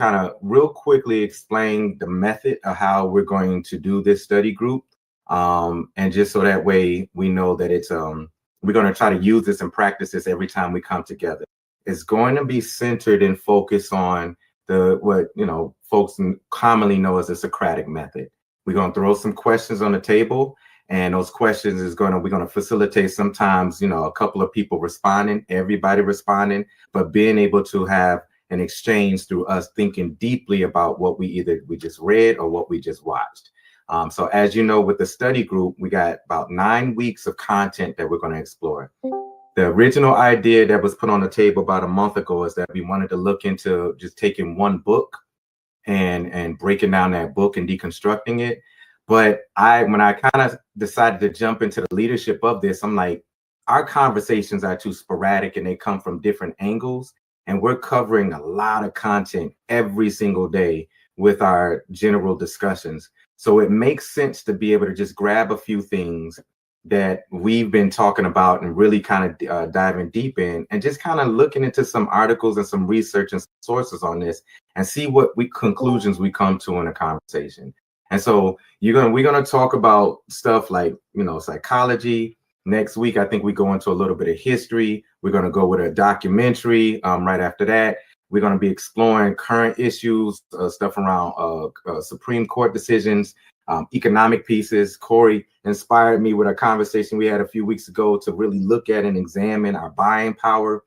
kind of real quickly explain the method of how we're going to do this study group. And just so that way we know that it's we're going to try to use this and practice this every time we come together. It's going to be centered and focused on what folks commonly know as the Socratic method. We're going to throw some questions on the table, and those questions we're going to facilitate sometimes a couple of people responding, everybody responding, but being able to have an exchange through us thinking deeply about what we just read or what we just watched. So as you know, with the study group, we got about 9 weeks of content that we're going to explore. The original idea that was put on the table about a month ago is that we wanted to look into just taking one book and breaking down that book and deconstructing it. But when I kind of decided to jump into the leadership of this, I'm like, our conversations are too sporadic and they come from different angles. And we're covering a lot of content every single day with our general discussions. So it makes sense to be able to just grab a few things that we've been talking about and really kind of diving deep in and just kind of looking into some articles and some research and sources on this and see what conclusions we come to in a conversation. And so we're gonna talk about stuff like psychology. Next week, I think we go into a little bit of history. We're going to go with a documentary right after that. We're going to be exploring current issues, stuff around Supreme Court decisions, economic pieces. Corey inspired me with a conversation we had a few weeks ago to really look at and examine our buying power.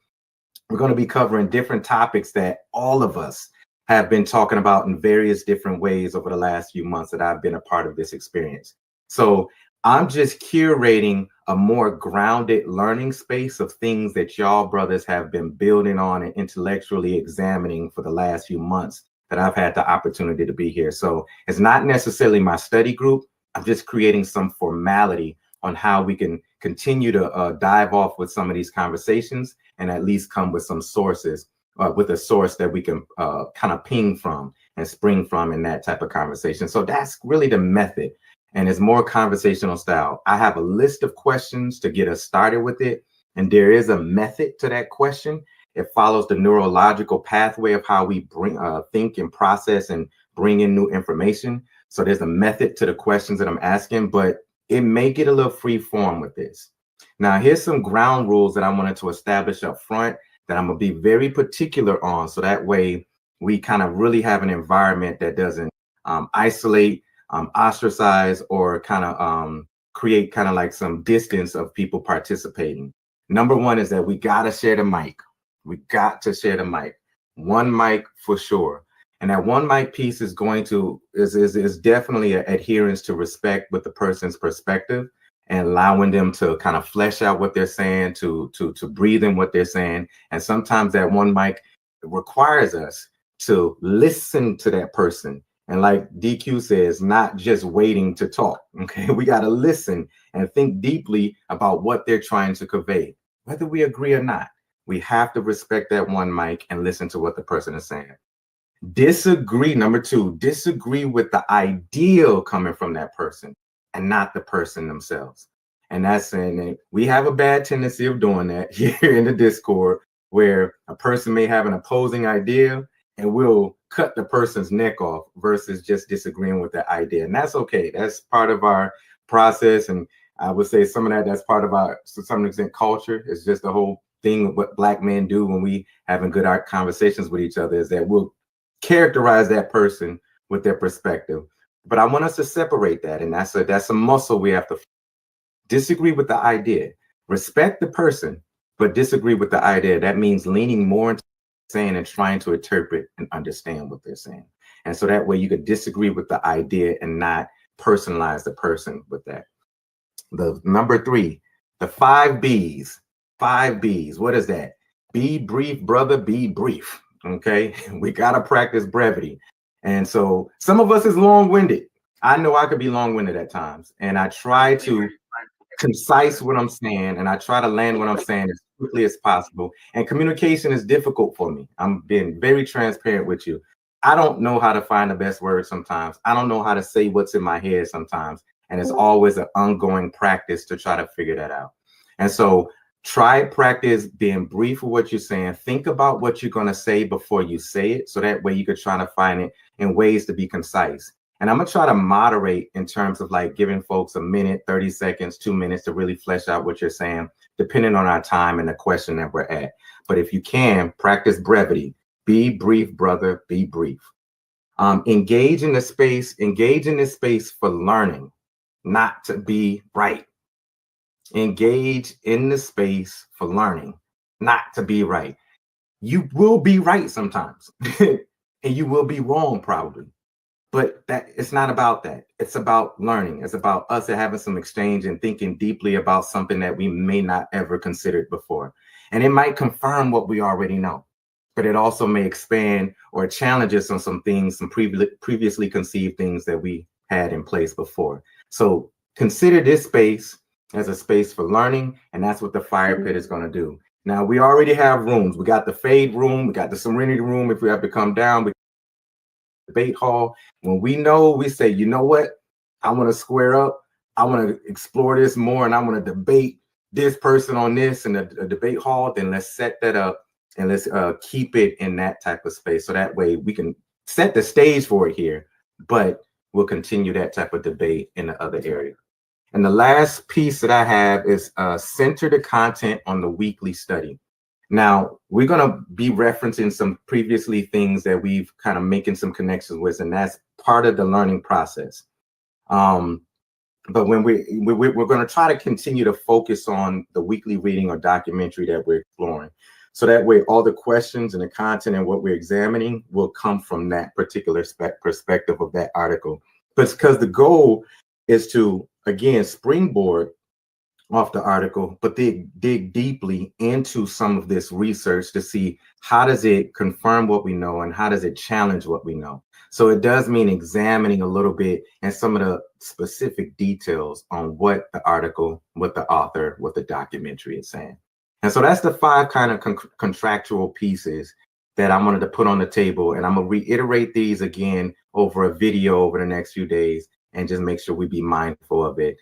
We're going to be covering different topics that all of us have been talking about in various different ways over the last few months that I've been a part of this experience. So I'm just curating a more grounded learning space of things that y'all brothers have been building on and intellectually examining for the last few months that I've had the opportunity to be here. So it's not necessarily my study group. I'm just creating some formality on how we can continue to dive off with some of these conversations and at least come with some sources, with a source that we can kind of ping from and spring from in that type of conversation. So that's really the method. And it's more conversational style. I have a list of questions to get us started with it. And there is a method to that question. It follows the neurological pathway of how we think and process and bring in new information. So there's a method to the questions that I'm asking, but it may get a little free form with this. Now, here's some ground rules that I wanted to establish up front that I'm going to be very particular on. So that way we kind of really have an environment that doesn't isolate, ostracize, or kind of create kind of like some distance of people participating. Number one is that we got to share the mic. We got to share the mic. One mic for sure. And that one mic piece is is definitely an adherence to respect with the person's perspective and allowing them to kind of flesh out what they're saying, to breathe in what they're saying. And sometimes that one mic requires us to listen to that person. And like DQ says, not just waiting to talk. Okay, we got to listen and think deeply about what they're trying to convey, whether we agree or not. We have to respect that one mic and listen to what the person is saying. Disagree. Number two, disagree with the ideal coming from that person and not the person themselves. And that's saying that we have a bad tendency of doing that here in the Discord, where a person may have an opposing idea and we'll cut the person's neck off versus just disagreeing with the idea. And that's okay. That's part of our process. And I would say some of that's part of our, to some extent, culture. It's just the whole thing of what Black men do when we having good art conversations with each other, is that we'll characterize that person with their perspective. But I want us to separate that. And that's a muscle we have to disagree with the idea. Respect the person, but disagree with the idea. That means leaning more into saying and trying to interpret and understand what they're saying. And so that way you could disagree with the idea and not personalize the person with that. The number three, the 5 B's. 5 B's. What is that? Be brief, brother, be brief. Okay. We got to practice brevity. And so some of us is long-winded. I know I could be long-winded at times. And I try to concise what I'm saying, and I try to land what I'm saying as quickly as possible. And communication is difficult for me. I'm being very transparent with you. I don't know how to find the best words sometimes. I don't know how to say what's in my head sometimes. And it's always an ongoing practice to try to figure that out. And so Try practice being brief with what you're saying. Think about what you're going to say before you say it. So that way you could try to find it in ways to be concise. And I'm going to try to moderate in terms of like giving folks a minute, 30 seconds, 2 minutes to really flesh out what you're saying, depending on our time and the question that we're at. But if you can, practice brevity. Be brief, brother, be brief. Engage in this space for learning, not to be right. Engage in the space for learning, not to be right. You will be right sometimes, and you will be wrong probably. But that it's not about that. It's about learning. It's about us having some exchange and thinking deeply about something that we may not ever considered before. And it might confirm what we already know, but it also may expand or challenge us on some things, some previously conceived things that we had in place before. So consider this space as a space for learning, and that's what the fire pit is going to do. Now, we already have rooms. We got the fade room. We got the serenity room. If we have to come down, we debate hall. When we know, we say, you know what? I want to square up. I want to explore this more, and I want to debate this person on this in a debate hall. Then let's set that up and let's keep it in that type of space. So that way we can set the stage for it here, but we'll continue that type of debate in the other area. And the last piece that I have is center the content on the weekly study. Now, we're going to be referencing some previously things that we've kind of making some connections with, and that's part of the learning process. But when we're going to try to continue to focus on the weekly reading or documentary that we're exploring. So that way, all the questions and the content and what we're examining will come from that particular perspective of that article. But it's because the goal is to, again, springboard off the article, but dig deeply into some of this research to see how does it confirm what we know and how does it challenge what we know. So it does mean examining a little bit and some of the specific details on what the article, what the author, what the documentary is saying. And so that's the 5 kind of contractual pieces that I wanted to put on the table. And I'm going to reiterate these again over a video over the next few days and just make sure we be mindful of it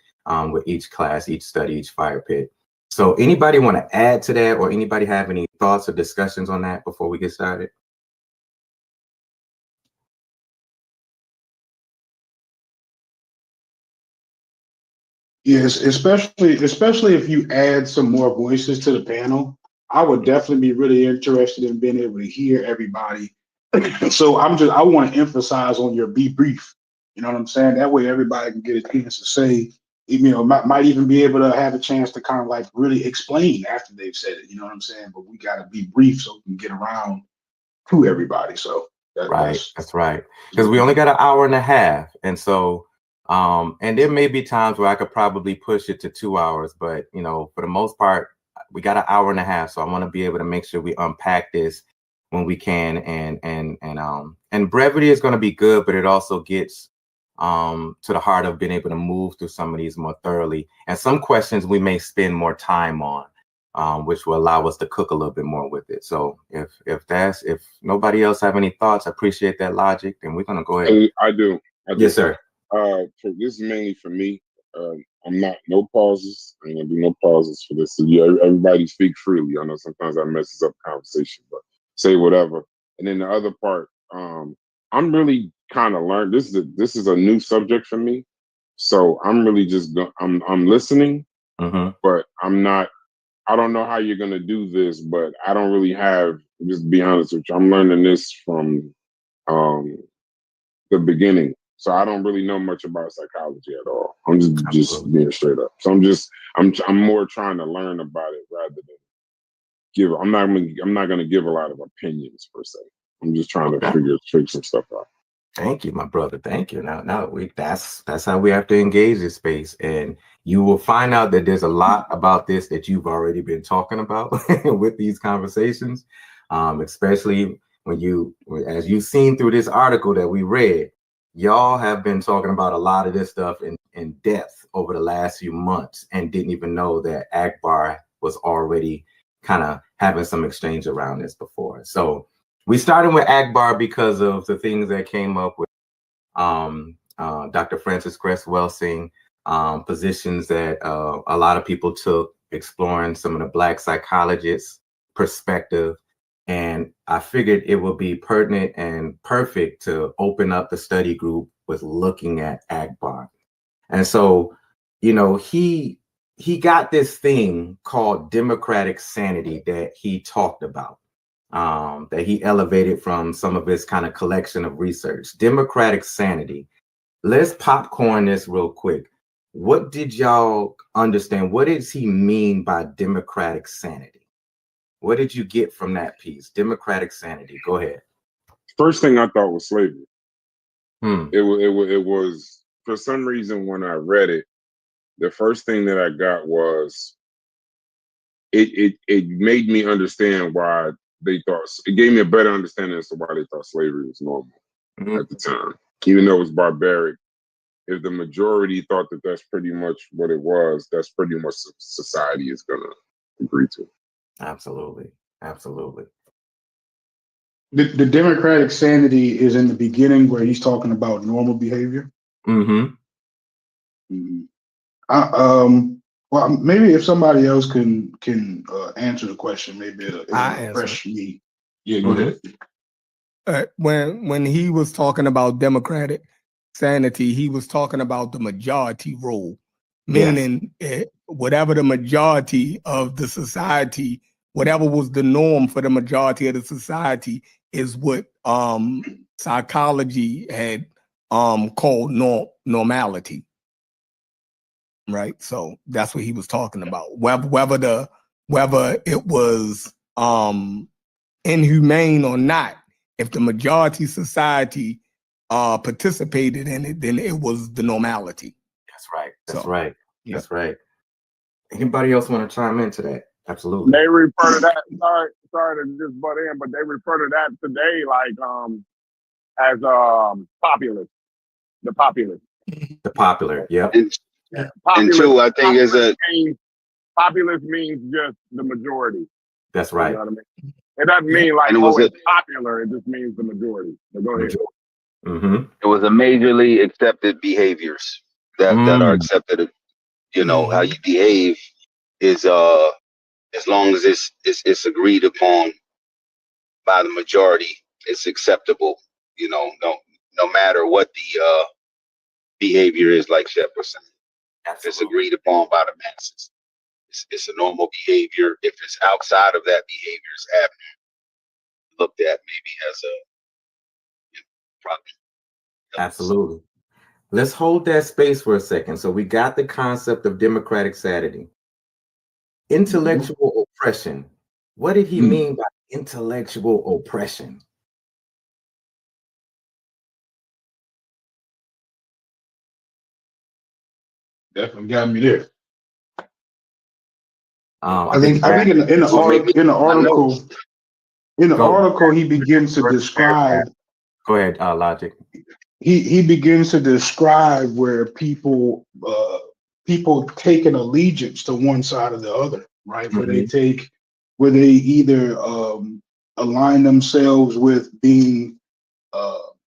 with each class, each study, each fire pit. So anybody want to add to that, or anybody have any thoughts or discussions on that before we get started? Yes, especially if you add some more voices to the panel, I would definitely be really interested in being able to hear everybody. So I want to emphasize on your be brief. You know what I'm saying? That way everybody can get a chance to say, might even be able to have a chance to kind of like really explain after they've said it. You know what I'm saying? But we got to be brief so we can get around to everybody. So that's right. Because we only got an hour and a half, and so. And there may be times where I could probably push it to 2 hours, but for the most part, we got an hour and a half. So I want to be able to make sure we unpack this when we can, and brevity is going to be good, but it also gets to the heart of being able to move through some of these more thoroughly. And some questions we may spend more time on, which will allow us to cook a little bit more with it. So if nobody else have any thoughts, I appreciate that logic, then we're going to go ahead. I do. Yes, sir. This is mainly for me. I'm not no pauses. I'm gonna do no pauses for this. So everybody speak freely. I know sometimes that messes up conversation, but say whatever. And then the other part, I'm really kind of learned. This is a new subject for me, so I'm really just I'm listening, but I'm not. I don't know how you're gonna do this, but I don't really have. Just to be honest with you, I'm learning this from the beginning. So I don't really know much about psychology at all. I'm just being straight up. So I'm more trying to learn about it rather than give. I'm not gonna give a lot of opinions per se. I'm just trying to figure some stuff out. Thank you, my brother. Thank you. That's how we have to engage this space, and you will find out that there's a lot about this that you've already been talking about with these conversations, especially as you've seen through this article that we read. Y'all have been talking about a lot of this stuff in depth over the last few months and didn't even know that Akbar was already kind of having some exchange around this before. So we started with Akbar because of the things that came up with Dr. Francis Cress Welsing, positions that a lot of people took exploring some of the Black psychologists' perspective. And I figured it would be pertinent and perfect to open up the study group with looking at Akbar. And so, you know, he got this thing called democratic sanity that he talked about, that he elevated from some of his kind of collection of research. Democratic sanity. Let's popcorn this real quick. What did y'all understand? What does he mean by democratic sanity? What did you get from that piece? Democratic sanity. Go ahead. First thing I thought was slavery. Hmm. It was, for some reason, when I read it, the first thing that I got was it made me understand why they thought, it gave me a better understanding as to why they thought slavery was normal at the time, even though it was barbaric. If the majority thought that that's pretty much what it was, that's pretty much society is gonna agree to. Absolutely. Absolutely. The democratic sanity is in the beginning where he's talking about normal behavior. Mm-hmm. Well, maybe if somebody else can answer the question, maybe it'll refresh me. Yeah, go ahead. When he was talking about democratic sanity, he was talking about the majority rule, meaning whatever the majority of the society, whatever was the norm for the majority of the society, is what psychology had called normality. Right, so that's what he was talking about. Whether it was inhumane or not, if the majority society participated in it, then it was the normality. That's right. That's So, right. yeah. That's right. Anybody else want to chime into that? Absolutely. They refer to that. Sorry to just butt in, but they refer to that today like as populist. The populist. The popular. Yep. Populist, and two, I think populist means just the majority. That's right. You know what I mean? It doesn't mean like it's popular. It just means the majority. So go ahead. Mm-hmm. It was a majorly accepted behaviors that are accepted. You know, how you behave is as long as it's agreed upon by the majority, it's acceptable. You know, no matter what the behavior is, like Shep was saying. If it's agreed upon by the masses, it's a normal behavior. If it's outside of that behavior, it's abnormal, looked at maybe as a problem. Absolutely. Let's hold that space for a second. So we got the concept of democratic sanity. Intellectual oppression. What did he mean by intellectual oppression? Definitely got me there. I think in the article he begins to describe. Go ahead, Logic. He begins to describe where people take an allegiance to one side or the other, right? Where they either align themselves with being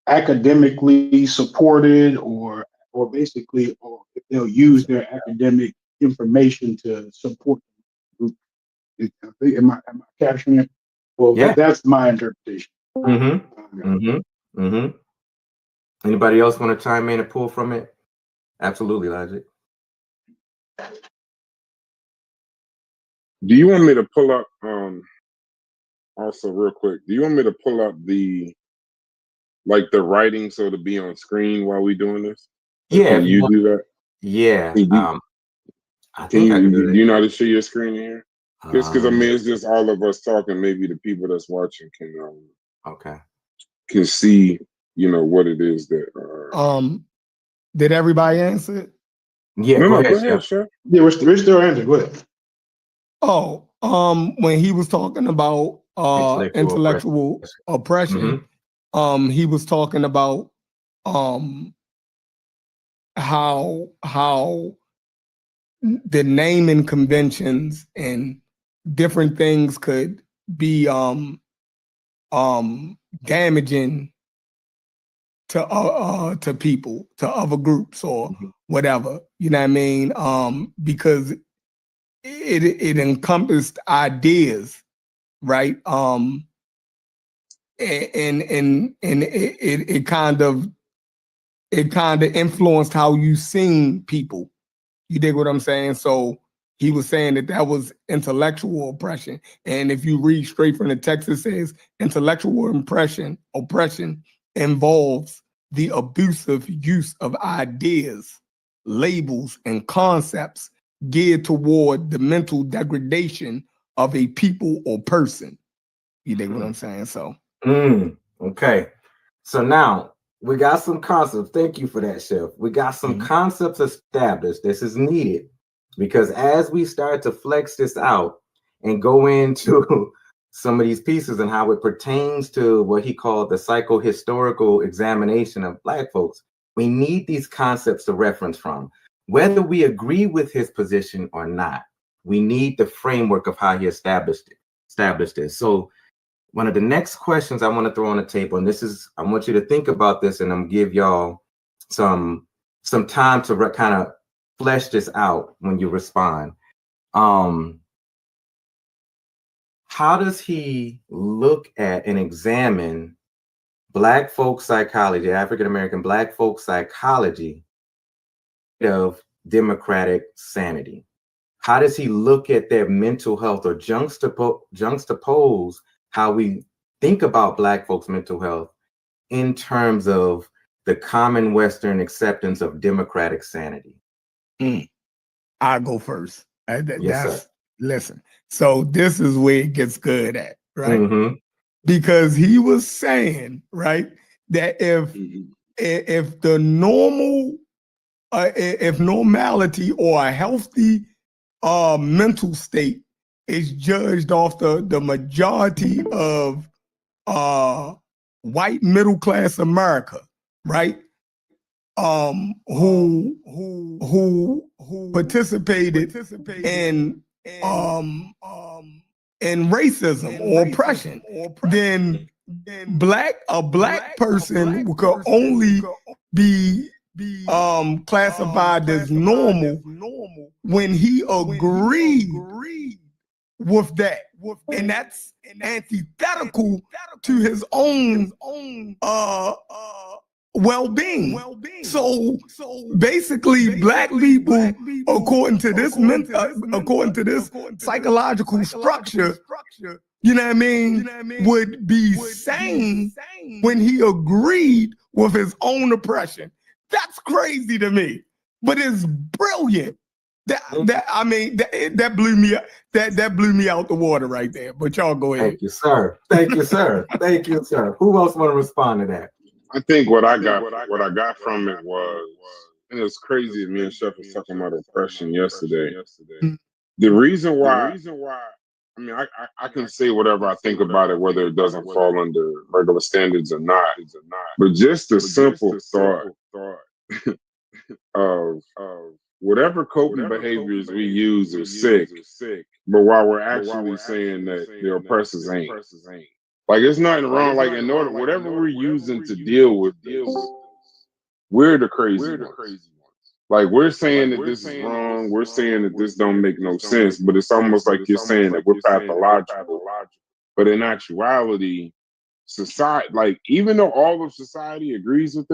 academically supported or basically, or if they'll use their academic information to support the group. Am I capturing it? Well, Yeah. that's my interpretation. Anybody else want to chime in and pull from it? Absolutely, Logic. Do you want me to pull up also real quick? Do you want me to pull up the writing so to be on screen while we doing this? Yeah. Can you do that? Yeah. I think I can do you know how to share your screen here? Just because I mean it's just all of us talking. Maybe the people that's watching can see, you know, what it is that did everybody answer it? Yeah, go ahead, ahead, Chef. Yeah, we're still answering. Go ahead. Oh, when he was talking about intellectual oppression, he was talking about how the naming conventions and different things could be damaging to people, to other groups or whatever, you know what I mean? Because it encompassed ideas, right? And it kind of influenced how you seen people. You dig what I'm saying? So he was saying that was intellectual oppression. And if you read straight from the text, it says intellectual oppression involves the abusive use of ideas, labels, and concepts geared toward the mental degradation of a people or person. You dig what I'm saying? So okay. So now we got some concepts. Thank you for that, Chef. We got some concepts established. This is needed because as we start to flex this out and go into some of these pieces and how it pertains to what he called the psychohistorical examination of Black folks, we need these concepts to reference from. Whether we agree with his position or not, we need the framework of how he established this. So one of the next questions I want to throw on the table, and this is, I want you to think about this, and I'm gonna give y'all some time to kind of flesh this out when you respond. How does he look at and examine Black folk psychology, African American Black folk psychology of democratic sanity? How does he look at their mental health or juxtapose how we think about Black folks' mental health in terms of the common Western acceptance of democratic sanity? I'll go first. Yes, sir. Listen, so this is where it gets good at, right? Because he was saying, right, that if the normal, if normality or a healthy mental state is judged off the majority of white middle class America, right? Who participated in racism or oppression, then a black person could only be classified as normal when he agreed with that, and that's antithetical to his own well-being. So basically, Black people, according to this psychological structure, you know what I mean, would be sane when he agreed with his own oppression. That's crazy to me, but it's brilliant. That blew me that blew me out the water right there. But y'all go ahead. Thank you, sir. Thank you, sir. Thank you, sir. Who else want to respond to that? I think what I got from it was, and it was crazy. Me and Chef was talking about oppression yesterday. The reason why, I mean, I can say whatever I think about it, whether it doesn't fall under regular standards or not. But just the simple thought of whatever coping behaviors we use are sick, but while we're actually saying that the oppressors ain't. Like, it's nothing wrong. Like, in order, whatever we're using to deal with this, we're the crazy ones. Like, we're saying that this is wrong. We're saying that this don't make no sense. But it's almost like you're saying that we're pathological. But in actuality, society, like, even though all of society agrees with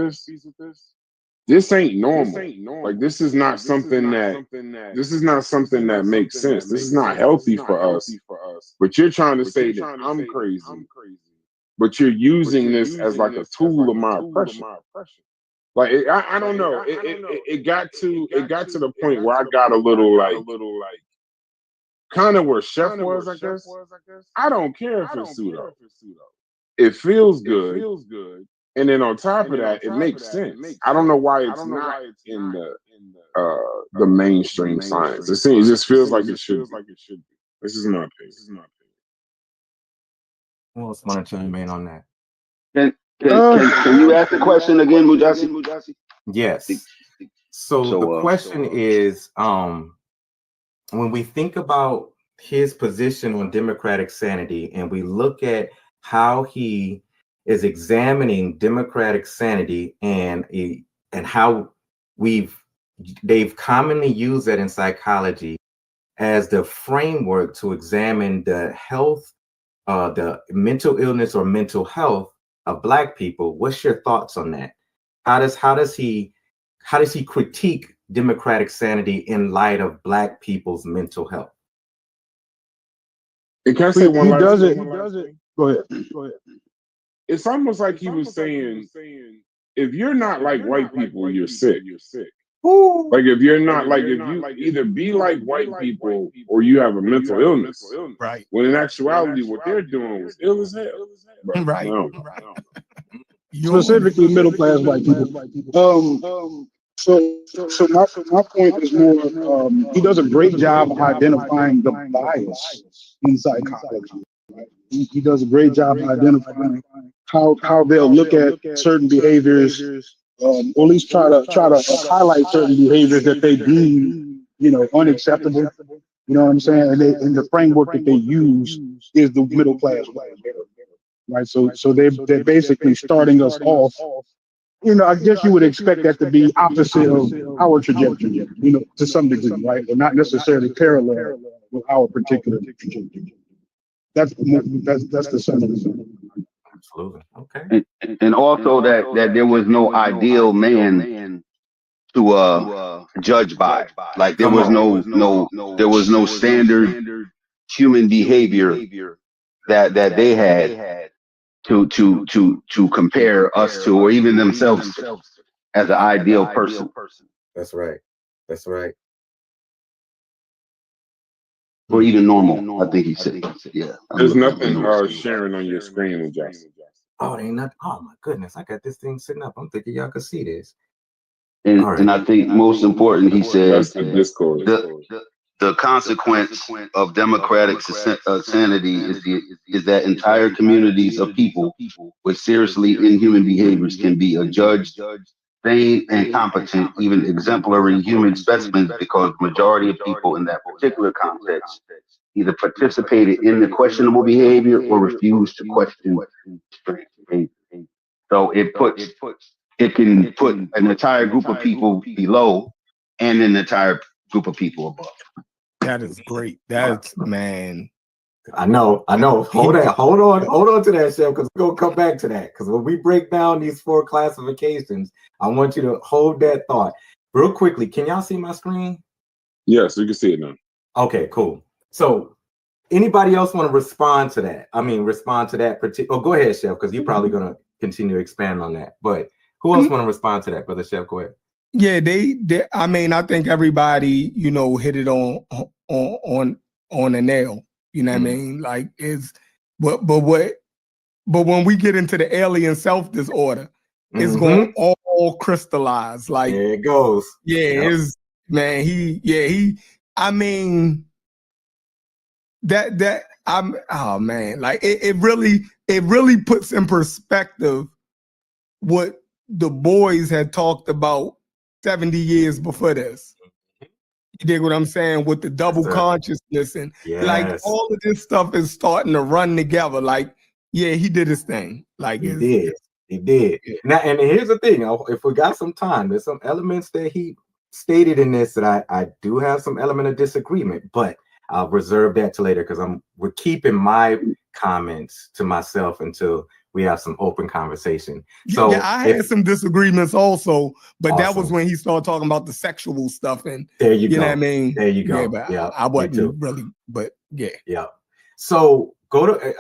this ain't normal. Like, this is not something that makes sense. This is not healthy for us. But you're trying to say that I'm crazy. But you're using this as like a tool of my oppression. Like, I don't know. It got to the point where I got a little like kind of where Chef was, I guess. I don't care if it's pseudo. It feels good. And then on top of that, it makes sense. I don't know why it's not in the mainstream science. It just feels like it should be. This is my opinion. Who else want to chime in on that? Can you ask the question again, Mujasi? Yes. So the question is, when we think about his position on democratic sanity and we look at how he is examining democratic sanity and how they've commonly used that in psychology as the framework to examine the health, the mental illness or mental health of Black people. What's your thoughts on that? How does he critique democratic sanity in light of Black people's mental health? And can I say one He last does thing? it. Go ahead. It's almost like he was saying, if you're not like white people, you're sick. Like if you're not like, if you either be like white people or you have a mental illness. Right. When in actuality, what they're doing was ill as hell. But Right. no. Specifically middle class white people. So my point is more, he does a great job of identifying the bias in psychology. Right? He does a great job of identifying how they'll look at certain behaviors, or at least try to highlight certain behaviors that they deem, unacceptable. You know what I'm saying? And the framework that they use is the middle class white, right? So they're basically starting us off. I guess you would expect that to be opposite of our trajectory, to some degree, right? But not necessarily parallel with our particular trajectory. That's the sum of it. Absolutely. Okay. And also that there was no ideal man to judge by. Like there was no standard human behavior that they had to compare us to, or even themselves to, as an ideal person. That's right. That's right. Or even normal, I think he said. Yeah. There's nothing sharing on your screen, Mujasi. Oh, they ain't not. Oh my goodness, I got this thing sitting up. I'm thinking y'all could see this. And I think most important, he said, That's the Discord. the consequence of democratic sanity is that entire communities of people with seriously inhuman behaviors can be adjudged sane and competent, even exemplary human specimens, because majority of people in that particular context either participated in the questionable behavior or refused to question strange behavior. So it can put an entire group of people below and an entire group of people above. That is great. That's, man. I know. Hold on to that, Chef, because we're gonna come back to that. Because when we break down these 4 classifications, I want you to hold that thought. Real quickly, can y'all see my screen? Yes, we can see it now. Okay, cool. So anybody else want to respond to that? I mean, respond to that particular. Oh, go ahead, Chef, because you're probably gonna continue to expand on that. But who else want to respond to that, Brother Chef? Go ahead. Yeah, they I mean, I think everybody, hit it on the nail. You know what I mean? Like but when we get into the alien self disorder, it's going to all crystallize. Like there it goes. Yeah, I mean that I'm oh man, like it really puts in perspective what the boys had talked about 70 years before this. You dig what I'm saying? With the double consciousness and like all of this stuff is starting to run together. Like, yeah, he did his thing. Like he did. Yeah. Now, and here's the thing: if we got some time, there's some elements that he stated in this that I do have some element of disagreement, but I'll reserve that to later because we're keeping my comments to myself until we have some open conversation. So yeah, I had some disagreements also, but awesome. That was when he started talking about the sexual stuff, and there you go. Know what I mean? There you go. Yeah, but I wasn't really, but yeah. Yeah. So go to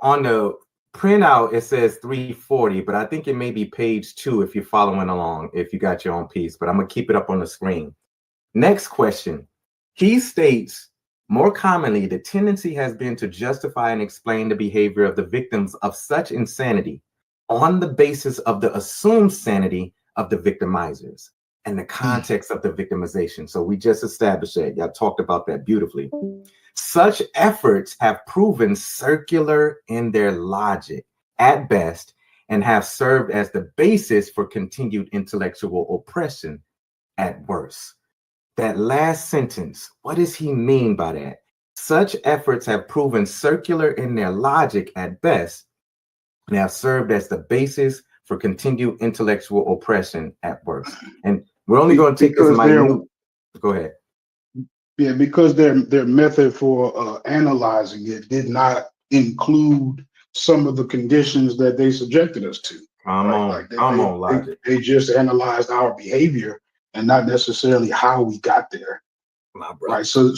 on the printout. It says 340, but I think it may be page 2 if you're following along. If you got your own piece, but I'm gonna keep it up on the screen. Next question. He states, more commonly, the tendency has been to justify and explain the behavior of the victims of such insanity on the basis of the assumed sanity of the victimizers and the context of the victimization. So we just established that. Y'all talked about that beautifully. Such efforts have proven circular in their logic at best and have served as the basis for continued intellectual oppression at worst. That last sentence, what does he mean by that? Such efforts have proven circular in their logic at best and have served as the basis for continued intellectual oppression at worst. And we're only going to take this minute. Go ahead. Yeah, because their method for analyzing it did not include some of the conditions that they subjected us to. I'm Right? on. Like I'm on logic. they just analyzed our behavior and not necessarily how we got there. My brother. Right. So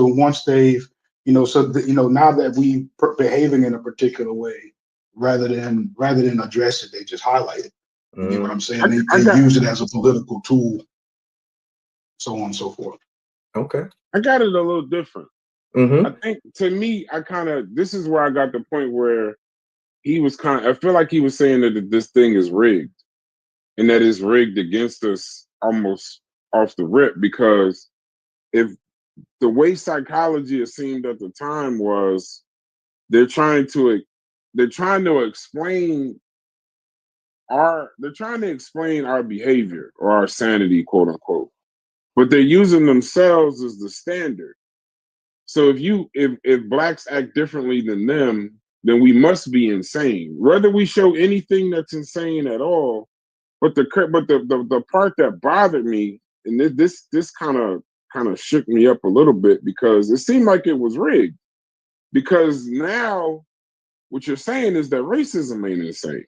once they've, now that we behaving in a particular way, rather than address it, they just highlight it. You get what I'm saying? They use it as a political tool, so on and so forth. Okay. I got it a little different. Mm-hmm. I think to me, this is where I got the point where he was I feel like he was saying that this thing is rigged and that it's rigged against us almost off the rip, because if the way psychology it seemed at the time was they're trying to explain our behavior or our sanity, quote unquote, but they're using themselves as the standard. So if blacks act differently than them, then we must be insane, whether we show anything that's insane at all. But the part that bothered me, and this kind of shook me up a little bit, because it seemed like it was rigged. Because now what you're saying is that racism ain't insane,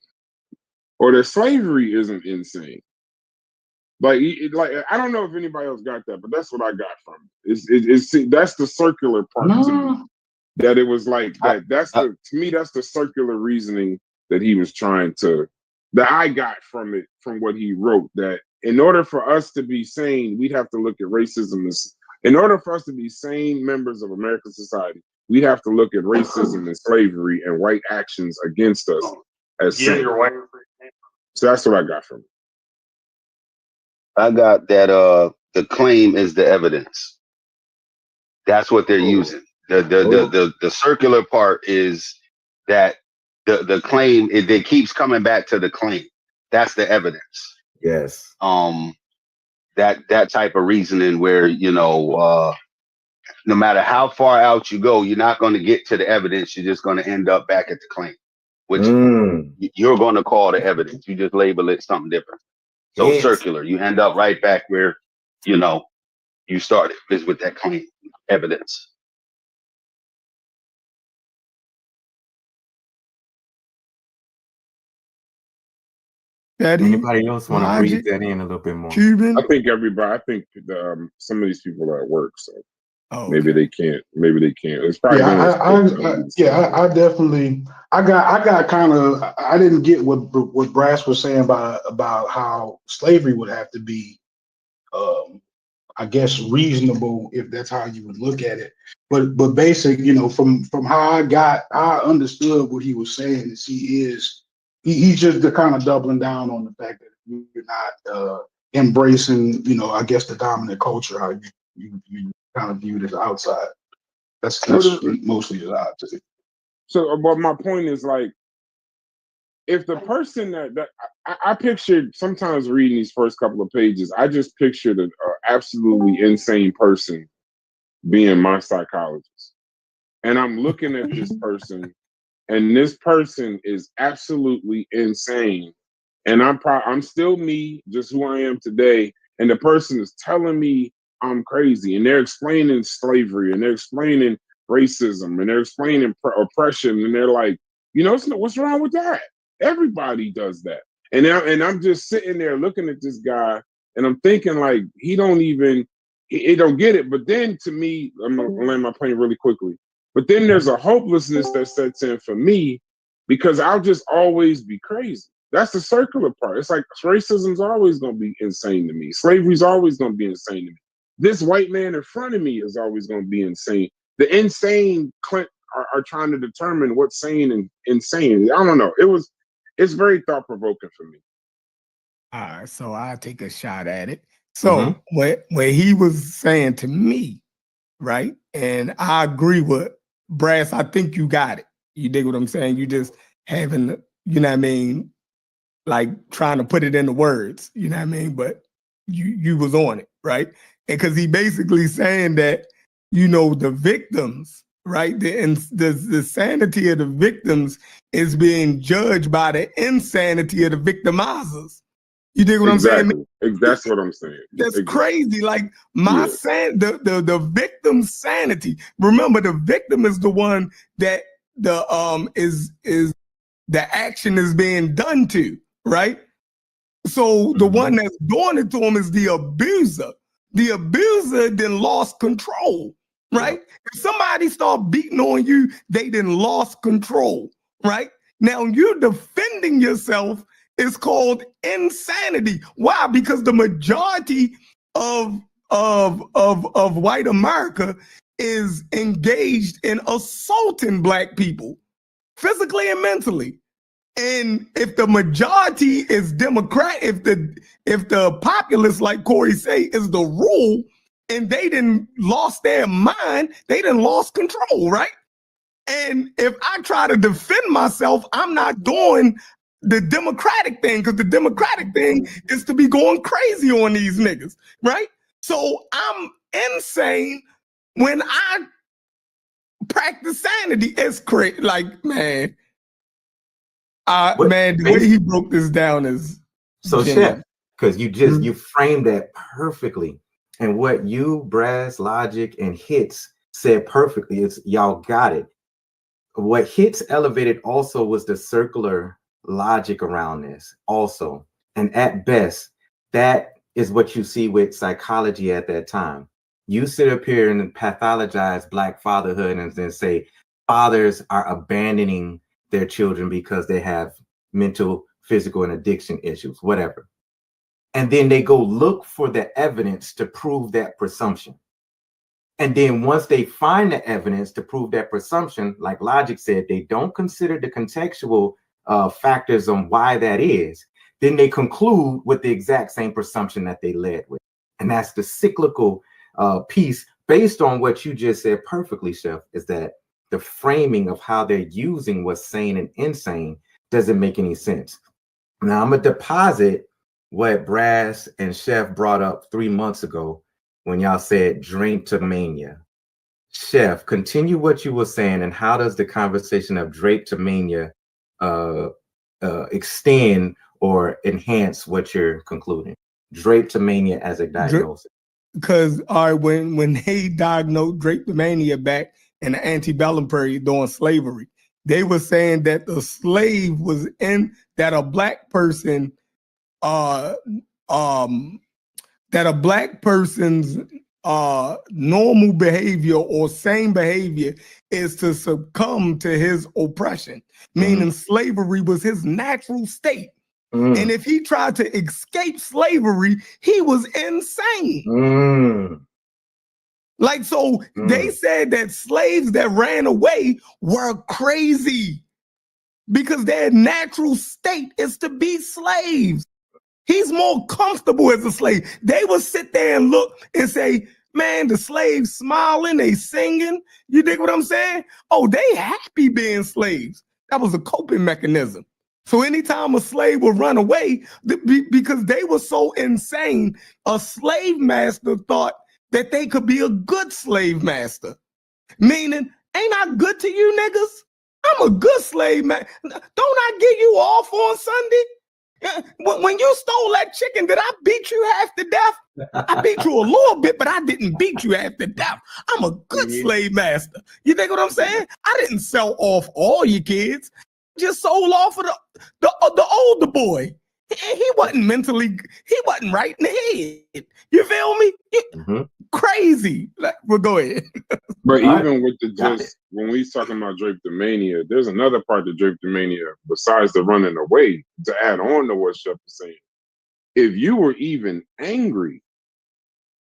or that slavery isn't insane. Like I don't know if anybody else got that, but that's what I got from it. That's the circular part to me. That it was like that. To me, that's the circular reasoning that he was that I got from it, from what he wrote. That in order for us to be sane, we'd have to look at racism in order for us to be sane members of American society, we'd have to look at racism and slavery and white actions against us as sane. So that's what I got from it. I got that the claim is the evidence. That's what they're using. The circular part is that the claim, it keeps coming back to the claim. That's the evidence. Yes. That type of reasoning where, no matter how far out you go, you're not going to get to the evidence. You're just going to end up back at the claim, which you're going to call the evidence. You just label it something different. So circular, you end up right back where, you started, is with that claim, evidence. Anybody else want to breathe that in a little bit more? Cuban? I think some of these people are at work, so maybe they can't. It's probably I definitely. I got kind of. I didn't get what Brass was saying about how slavery would have to be, I guess, reasonable, if that's how you would look at it. But basic, from how I understood what he was saying is he's just the kind of doubling down on the fact that you're not embracing, I guess, the dominant culture, how you kind of viewed as outside. That's mostly his odd to it. So, but my point is, like, if the person that I pictured, sometimes reading these first couple of pages, I just pictured an absolutely insane person being my psychologist. And I'm looking at this person, and this person is absolutely insane. And I'm still me, just who I am today. And the person is telling me I'm crazy. And they're explaining slavery, and they're explaining racism, and they're explaining oppression. And they're like, what's wrong with that? Everybody does that. And I'm just sitting there looking at this guy, and I'm thinking, like, he don't get it. But then, to me, I'm gonna land my plane really quickly. But then there's a hopelessness that sets in for me, because I'll just always be crazy. That's the circular part. It's like racism's always going to be insane to me. Slavery's always going to be insane to me. This white man in front of me is always going to be insane. The insane are trying to determine what's sane and insane. I don't know. It's very thought-provoking for me. All right, so I'll take a shot at it. So when he was saying to me, right, and I agree with Brass, I think you got it. You dig what I'm saying? You just having, like trying to put it into words, but you was on it, right? And because he basically saying that, the victims, right? The sanity of the victims is being judged by the insanity of the victimizers. You dig what I'm saying? That's what I'm saying. That's crazy. Like the victim's sanity. Remember, the victim is the one that is the action is being done to, right? So the one that's doing it to him is the abuser. The abuser then lost control, right? If somebody start beating on you, they then lost control, right? Now you defending yourself is called insanity. Why? Because the majority of white America is engaged in assaulting black people, physically and mentally. And if the majority is Democrat, if the populace, like Corey say, is the rule, and they didn't lost their mind, they didn't lost control, right? And if I try to defend myself, I'm not doing the Democratic thing, because the Democratic thing is to be going crazy on these niggas, right? So I'm insane when I practice sanity. It's crazy. Like, man. Man, the way he broke this down is so Chef, because you framed that perfectly. And what you, Brass, Logic, and Hits said perfectly is y'all got it. What Hits elevated also was the circular logic around this also. And at best, that is what you see with psychology at that time. You sit up here and pathologize Black fatherhood and then say fathers are abandoning their children because they have mental, physical, and addiction issues, whatever. And then they go look for the evidence to prove that presumption. And then once they find the evidence to prove that presumption, like Logic said, they don't consider the contextual factors on why that is. Then they conclude with the exact same presumption that they led with. And that's the cyclical piece based on what you just said perfectly, Chef, is that the framing of how they're using what's sane and insane doesn't make any sense. Now I'm gonna deposit what Brass and Chef brought up 3 months ago when y'all said drapetomania. Chef, continue what you were saying, and how does the conversation of drapetomania extend or enhance what you're concluding? Drapetomania as a diagnosis. Because when they diagnosed drapetomania back in the antebellum period during slavery, they were saying that the slave was that a black person, that a black person's normal behavior or same behavior is to succumb to his oppression, meaning slavery was his natural state. And if he tried to escape slavery, he was insane. Like, so they said that slaves that ran away were crazy because their natural state is to be slaves. He's more comfortable as a slave. They would sit there and look and say, man, the slaves smiling, they singing. You dig what I'm saying? Oh, they happy being slaves. That was a coping mechanism. So anytime a slave would run away, because they were so insane, a slave master thought that they could be a good slave master. Meaning, ain't I good to you niggas? I'm a good slave man. Don't I get you off on Sunday? When you stole that chicken, did I beat you half to death? I beat you a little bit, but I didn't beat you half to death. I'm a good slave master. You think what I'm saying? I didn't sell off all your kids. Just sold off of the older boy. He wasn't he wasn't right in the head. You feel me? Crazy. Well, go ahead. But even with when we talking about drapetomania, there's another part to drapetomania besides the running away, to add on to what Chef was saying. If you were even angry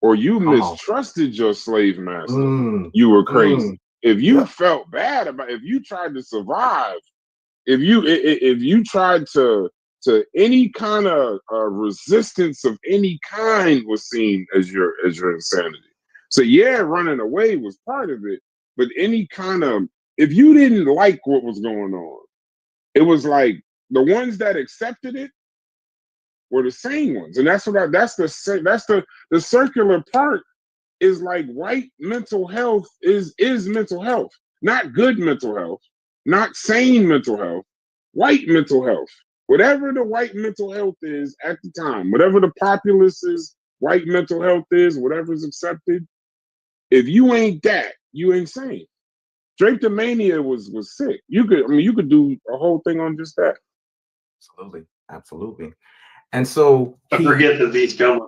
or you mistrusted your slave master, you were crazy. If you felt bad if you tried to survive, if you tried to any kind of resistance of any kind was seen as your insanity. So yeah, running away was part of it, but any kind of, if you didn't like what was going on, it was like the ones that accepted it were the same ones, and that's the circular part is like white mental health is mental health, not good mental health, not sane mental health, white mental health. Whatever the white mental health is at the time, whatever the populace's white mental health is, whatever is accepted, if you ain't that, you ain't sane. Drapetomania was sick. You could do a whole thing on just that. Absolutely. And so I forget that these come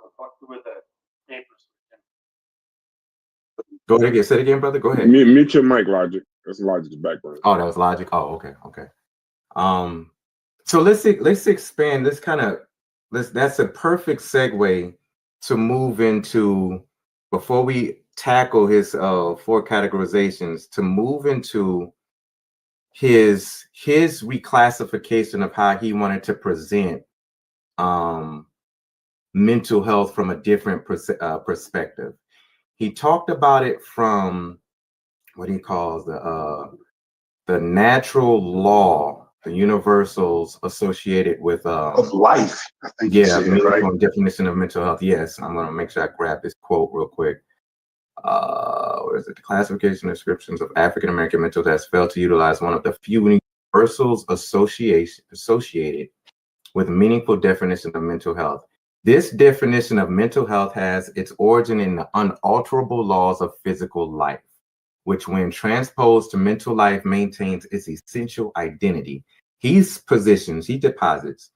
with the papers. Go ahead, say it again, brother. Go ahead. Mute your mic, Logic. That's Logic's background. Oh, that was Logic. Oh, okay. So let's expand. That's a perfect segue to move into, before we tackle his 4 categorizations, to move into his reclassification of how he wanted to present mental health from a different perspective. He talked about it from what he calls the natural law, the universals associated with of life, I think. Yeah, said, right? definition of mental health. Yes, I'm gonna make sure I grab this quote real quick. Where is it? The classification descriptions of African American mental health failed to utilize one of the few universals associated with meaningful definition of mental health. This definition of mental health has its origin in the unalterable laws of physical life, which when transposed to mental life maintains its essential identity. He deposits,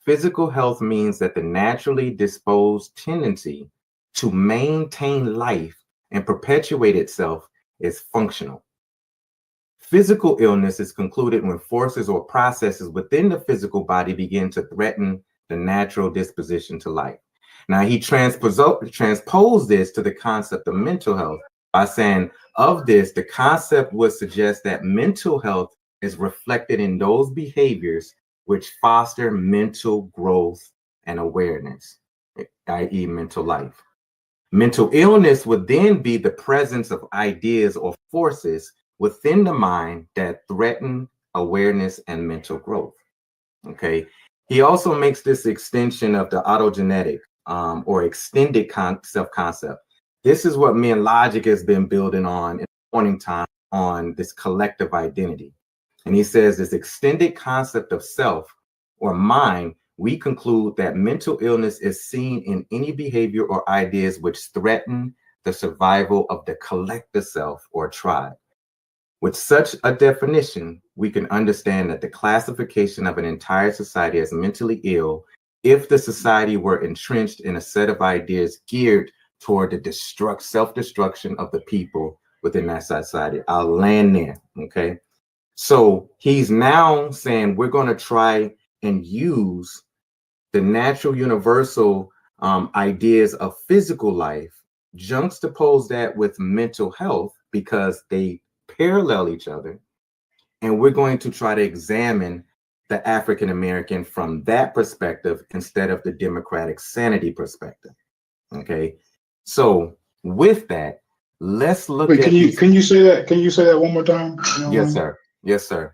physical health means that the naturally disposed tendency to maintain life and perpetuate itself is functional. Physical illness is concluded when forces or processes within the physical body begin to threaten the natural disposition to life. Now, he transposed this to the concept of mental health by saying, of this, the concept would suggest that mental health is reflected in those behaviors which foster mental growth and awareness, i.e. mental life. Mental illness would then be the presence of ideas or forces within the mind that threaten awareness and mental growth. Okay. He also makes this extension of the autogenetic or extended self-concept. This is what me and Logic has been building on in morning time, on this collective identity. And he says this extended concept of self or mind, we conclude that mental illness is seen in any behavior or ideas which threaten the survival of the collective self or tribe. With such a definition, we can understand that the classification of an entire society as mentally ill, if the society were entrenched in a set of ideas geared toward the self-destruction of the people within that society. I'll land there, okay? So he's now saying we're going to try and use the natural universal ideas of physical life, juxtapose that with mental health because they parallel each other. And we're going to try to examine the African American from that perspective instead of the democratic sanity perspective. Okay. So with that, let's look at can you say that? Can you say that one more time? Yes, sir. Yes, sir.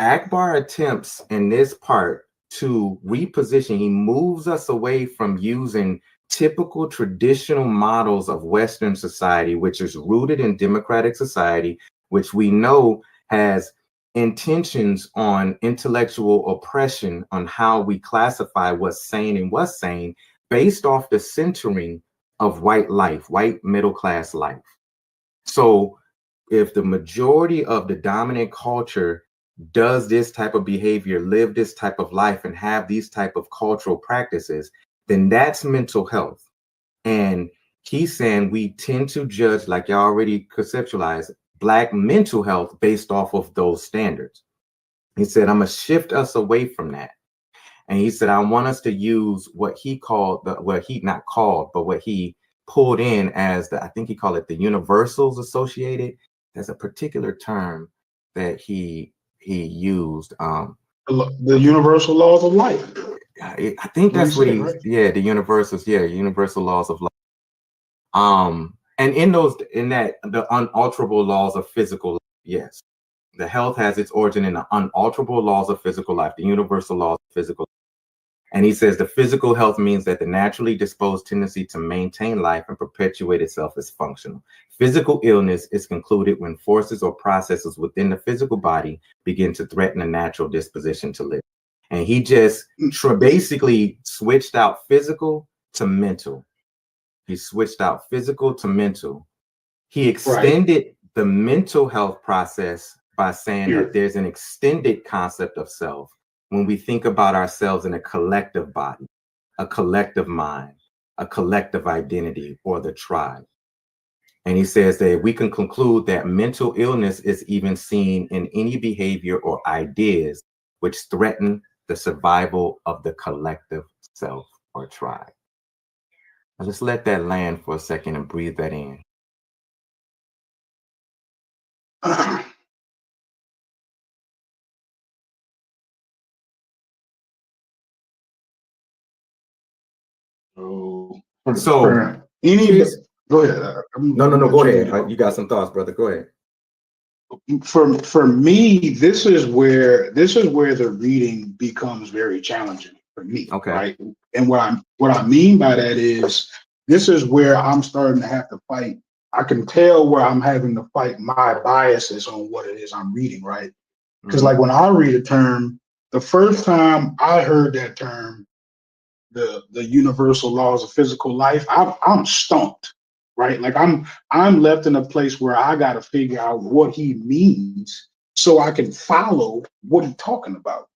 Akbar attempts in this part to reposition. He moves us away from using typical traditional models of Western society, which is rooted in democratic society, which we know has intentions on intellectual oppression on how we classify what's sane and what's sane based off the centering of white life, white middle class life. So if the majority of the dominant culture does this type of behavior, live this type of life, and have these type of cultural practices, then that's mental health. And he's saying we tend to judge, like y'all already conceptualized, Black mental health based off of those standards. He said, I'm gonna shift us away from that. And he said, I want us to use what he called, what he pulled in as I think he called it the universals associated. There's a particular term that he used. The universal laws of life. I think that's what right? The universals, universal laws of life. And in that, the unalterable laws of physical life, yes. The health has its origin in the unalterable laws of physical life, the universal laws of physical life. And he says the physical health means that the naturally disposed tendency to maintain life and perpetuate itself is functional. Physical illness is concluded when forces or processes within the physical body begin to threaten a natural disposition to live. And he just basically switched out physical to mental. He switched out physical to mental. He extended the mental health process by saying that there's an extended concept of self when we think about ourselves in a collective body, a collective mind, a collective identity, or the tribe. And he says that we can conclude that mental illness is even seen in any behavior or ideas which threaten the survival of the collective self or tribe. Now just let that land for a second and breathe that in. So go ahead. No, go ahead. You got some thoughts, brother. Go ahead. For me, this is where the reading becomes very challenging for me. Okay. Right. And what I mean by that is this is where I'm starting to have to fight. I can tell where I'm having to fight my biases on what it is I'm reading, right? Because like when I read a term, the first time I heard that term, the universal laws of physical life, I'm stumped, right? Like I'm left in a place where I got to figure out what he means so I can follow what he's talking about,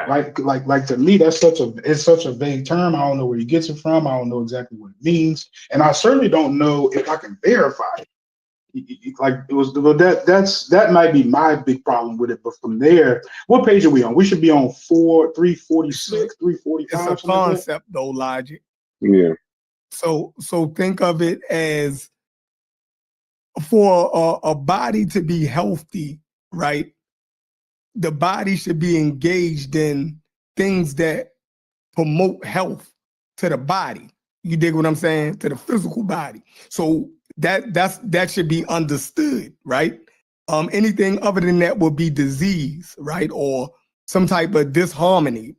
right? Like to me, it's such a vague term. I don't know where he gets it from. I don't know exactly what it means, and I certainly don't know if I can verify it. Like it was that might be my big problem with it. But from there, what page are we on? We should be on 346, 345. It's a concept though, Logic. Yeah. So think of it as for a body to be healthy, right? The body should be engaged in things that promote health to the body. You dig what I'm saying? To the physical body. So that should be understood, right? Anything other than that would be disease, right? Or some type of disharmony,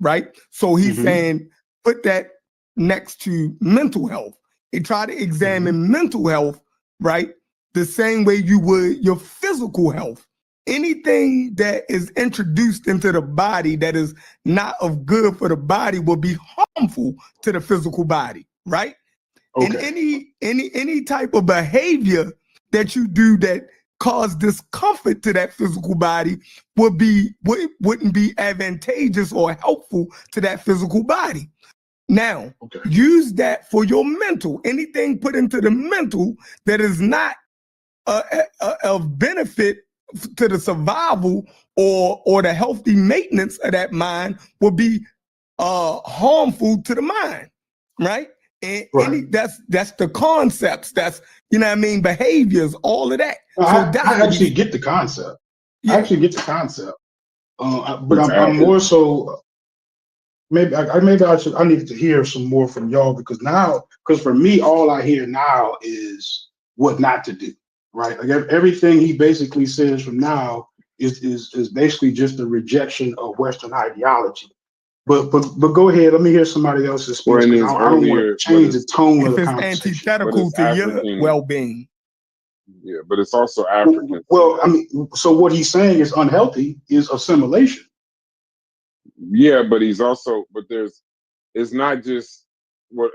right? So he's saying put that next to mental health and try to examine mental health, right? The same way you would your physical health. Anything that is introduced into the body that is not of good for the body will be harmful to the physical body, right? And any type of behavior that you do that cause discomfort to that physical body wouldn't be advantageous or helpful to that physical body. Now, use that for your mental. Anything put into the mental that is not of benefit to the survival or the healthy maintenance of that mind will be harmful to the mind, right? And that's the concepts. That's behaviors, all of that. I actually get the concept. Yeah. I actually get the concept. But I'm more so. Maybe I need to hear some more from y'all because for me, all I hear now is what not to do. Right, like everything he basically says from now is basically just a rejection of Western ideology. But go ahead, let me hear somebody else's speech because I don't want to change the tone of the conversation. Antithetical to your well-being. Yeah, but it's also African. Well, I mean, so what he's saying is unhealthy is assimilation. Yeah, but he's also, it's not just what.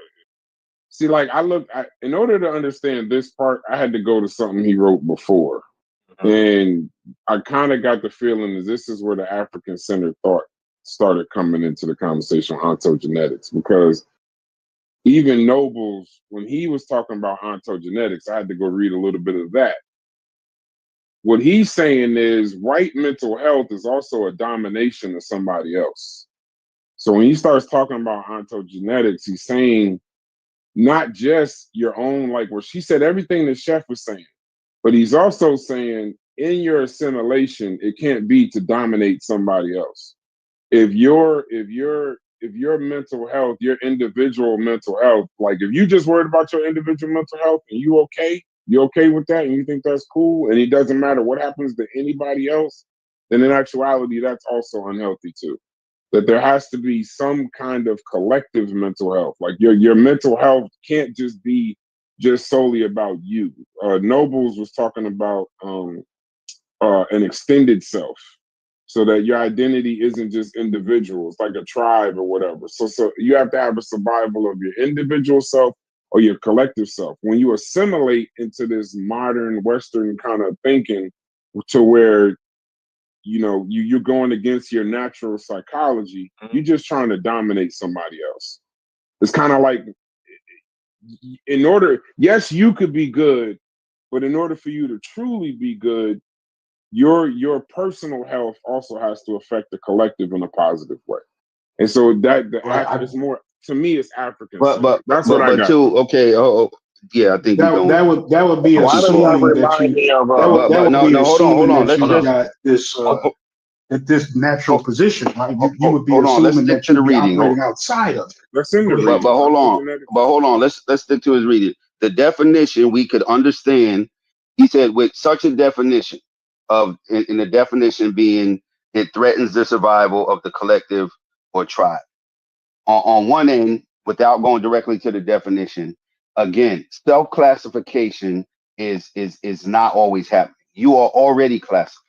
See, like in order to understand this part, I had to go to something he wrote before. And I kind of got the feeling that this is where the African-centered thought started coming into the conversation on ontogenetics. Because even Nobles, when he was talking about ontogenetics, I had to go read a little bit of that. What he's saying is white mental health is also a domination of somebody else. So when he starts talking about ontogenetics, he's saying not just your own, like what she said, everything that Chef was saying, but he's also saying in your assimilation, it can't be to dominate somebody else. If your mental health, your individual mental health, like if you just worried about your individual mental health and you okay with that and you think that's cool and it doesn't matter what happens to anybody else, then in actuality, that's also unhealthy too. That there has to be some kind of collective mental health. Like your mental health can't just be just solely about you. Nobles was talking about an extended self. so that your identity isn't just individuals, like a tribe or whatever. So you have to have a survival of your individual self or your collective self. When you assimilate into this modern Western kind of thinking to where, you know, you're going against your natural psychology, you're just trying to dominate somebody else. It's kind of like, in order, yes, you could be good, but in order for you to truly be good, your personal health also has to affect the collective in a positive way. And so that it's more, to me, it's African. But that's what I got. Too, okay. Yeah, I think that would be Why does that assuming that remind you me of that would be assuming hold on. that Let's you just got this at this natural position, right? You would be hold on. Let's assuming stick that to the you'd be reading. operating outside of it. That's in the reading. But hold on. Let's stick to his reading. The definition we could understand. He said with such a definition of, in the definition being, it threatens the survival of the collective or tribe. On one end, without going directly to the definition, again, self-classification is not always happening. You are already classified.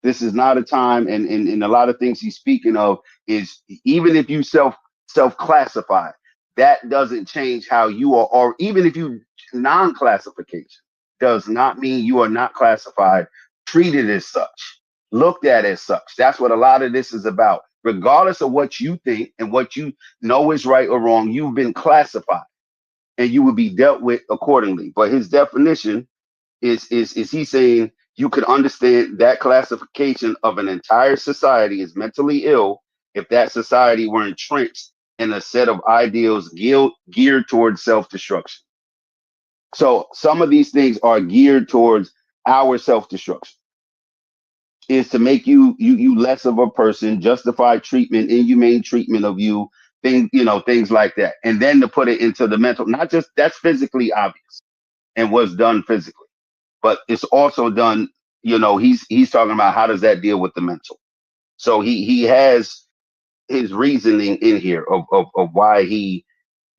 This is not a time, and a lot of things he's speaking of is, even if you self-classify, that doesn't change how you are, or even if you non-classification does not mean you are not classified, treated as such, looked at as such. That's what a lot of this is about. Regardless of what you think and what you know is right or wrong, you've been classified and you will be dealt with accordingly. But his definition is he saying you could understand that classification of an entire society is mentally ill if that society were entrenched in a set of ideals geared towards self-destruction. So some of these things are geared towards our self-destruction, is to make you less of a person, justified treatment, inhumane treatment of you, things like that. And then to put it into the mental, not just that's physically obvious and what's done physically, but it's also done, he's talking about how does that deal with the mental. So he has his reasoning in here of why he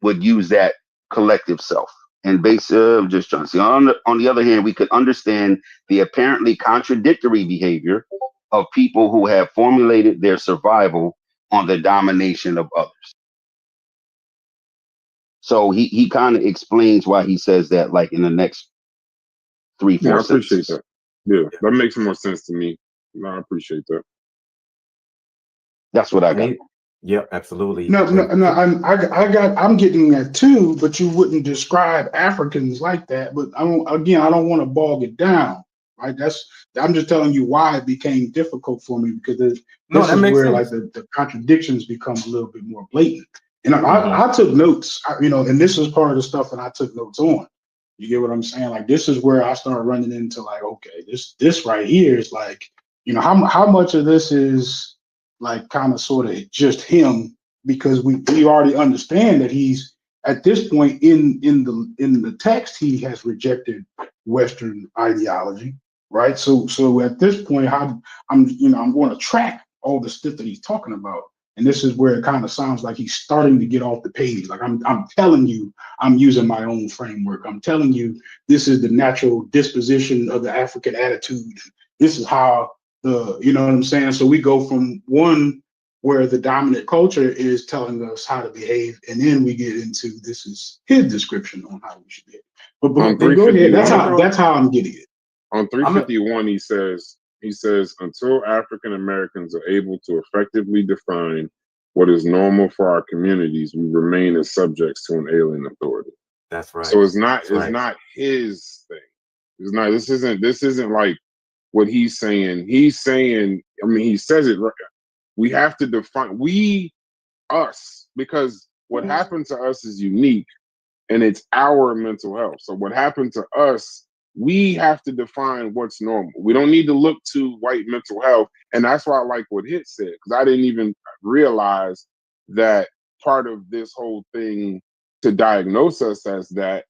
would use that collective self. And I'm just trying to see. On the other hand, we could understand the apparently contradictory behavior of people who have formulated their survival on the domination of others. So he kind of explains why he says that, like in the next 3-4 I appreciate sentences. that. Yeah, that makes more sense to me. No, I appreciate that. That's what I got. Yep, absolutely. No, I'm getting that too, but you wouldn't describe Africans like that. But I don't want to bog it down, right? I'm just telling you why it became difficult for me, because this is where sense. Like the contradictions become a little bit more blatant. And I took notes, and this is part of the stuff that I took notes on. You get what I'm saying? Like, this is where I started running into, like, okay, this right here is like, how much of this is like kind of sort of just him, because we already understand that he's at this point in the text, he has rejected Western ideology, right? So at this point, I'm going to track all the stuff that he's talking about. And this is where it kind of sounds like he's starting to get off the page. Like, I'm telling you, I'm using my own framework. I'm telling you, this is the natural disposition of the African attitude. This is how you know what I'm saying? So we go from one where the dominant culture is telling us how to behave, and then we get into, this is his description on how we should behave. But go ahead. That's how I'm getting it. On 351, he says, until African Americans are able to effectively define what is normal for our communities, we remain as subjects to an alien authority. That's right. So it's not his thing. It's not. This isn't like what he's saying. He's saying, he says it right. We have to define us, because what happened to us is unique, and it's our mental health. So what happened to us, we have to define what's normal. We don't need to look to white mental health. And that's why I like what Hit said, because I didn't even realize that part of this whole thing to diagnose us as that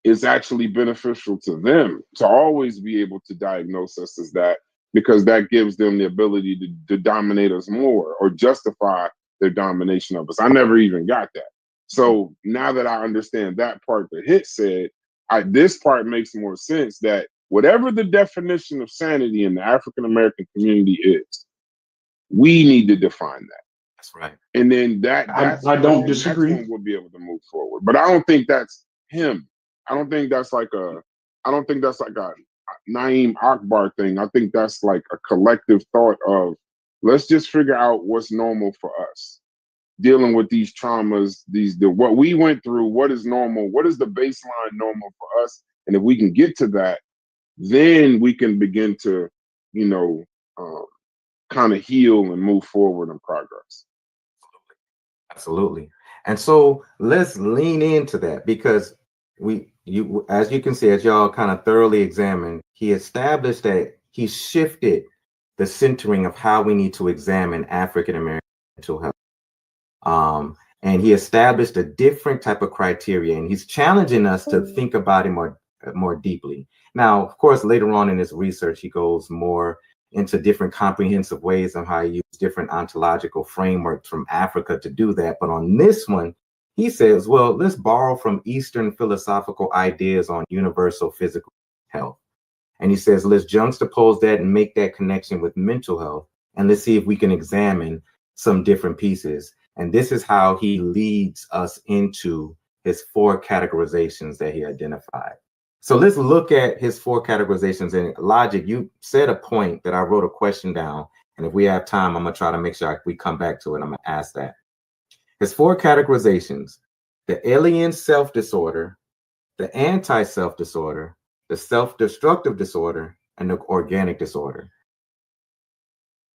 is actually beneficial to them, to always be able to diagnose us as that, because that gives them the ability to dominate us more or justify their domination of us. I never even got that. So now that I understand that part that Hit said, this part makes more sense, that whatever the definition of sanity in the African American community is, We need to define that. That's right. And then I don't disagree. That's when we'll be able to move forward. But I don't think that's him. I don't think that's like a Naim Akbar thing. I think that's like a collective thought of, let's just figure out what's normal for us. Dealing with these traumas, what we went through, what is normal, what is the baseline normal for us? And if we can get to that, then we can begin to, kind of heal and move forward in progress. Absolutely. And so let's lean into that, because as you can see, as y'all kind of thoroughly examined, he established that he shifted the centering of how we need to examine African American mental health. And he established a different type of criteria, and he's challenging us to think about it more deeply. Now, of course, later on in his research, he goes more into different comprehensive ways of how he used different ontological frameworks from Africa to do that. But on this one, he says, well, let's borrow from Eastern philosophical ideas on universal physical health. And he says, let's juxtapose that and make that connection with mental health. And let's see if we can examine some different pieces. And this is how he leads us into his 4 categorizations that he identified. So let's look at his 4 categorizations. And Logic, you said a point that I wrote a question down. And if we have time, I'm going to try to make sure we come back to it. I'm going to ask that. His 4 categorizations: the alien self disorder, the anti-self disorder, the self-destructive disorder, and the organic disorder.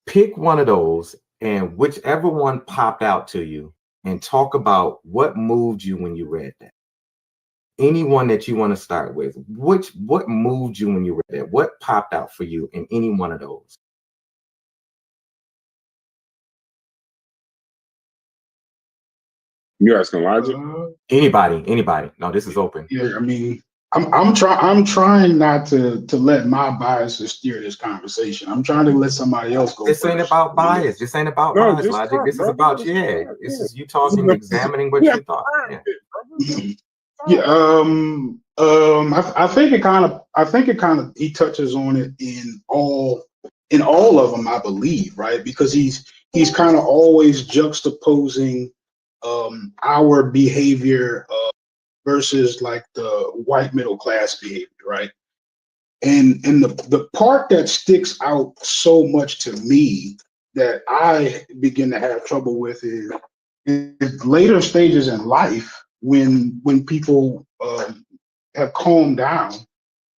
Pick one of those, and whichever one popped out to you, and talk about what moved you when you read that. Anyone that you want to start with, what moved you when you read that? What popped out for you in any one of those? You asking Logic? Anybody. No, this is open. Yeah, I mean, I'm trying not to let my biases steer this conversation. I'm trying to let somebody else go. This ain't about bias. This ain't about bias, Logic. Talk, this brother. is about This is you talking, examining what you thought. I think it kind of he touches on it in all of them, I believe, right? Because he's kind of always juxtaposing our behavior versus like the white middle class behavior, right? And the part that sticks out so much to me that I begin to have trouble with is in later stages in life, when people have calmed down,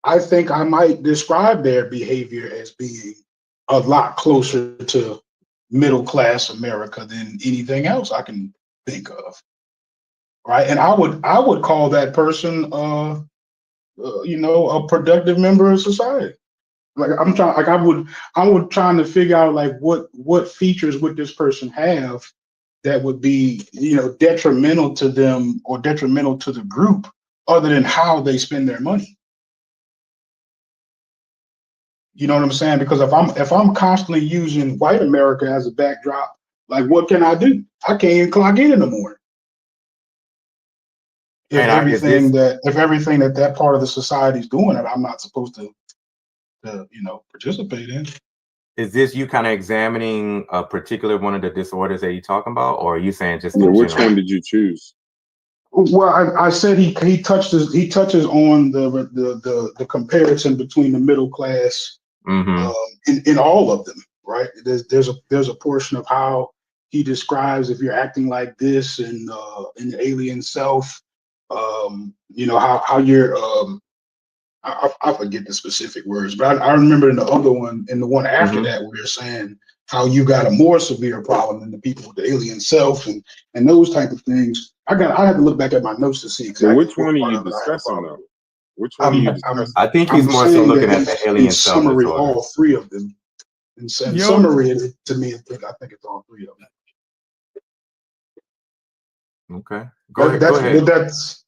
I think I might describe their behavior as being a lot closer to middle class America than anything else I can think of, right? And I would call that person, a productive member of society. Like I would trying to figure out like what features would this person have that would be, detrimental to them or detrimental to the group, other than how they spend their money. You know what I'm saying? Because if I'm constantly using white America as a backdrop, like what can I do? I can't even clock in the morning. If everything that part of the society is doing that I'm not supposed to participate in. Is this you kind of examining a particular one of the disorders that you're talking about, or are you saying just which one did you choose? Well, I said he touches on the comparison between the middle class in all of them, right? There's a portion of how he describes if you're acting like this in the alien self, how you're I forget the specific words, but I remember in the other one, in the one after that, we were saying how you got a more severe problem than the people with the alien self and those type of things. I had to look back at my notes to see exactly. So which one are you discussing though? Which one are you discussing? I think he's more so looking at the alien self summary, disorder. all 3 of them. And summary, to me, I think it's all 3 of them. Okay, go ahead. That's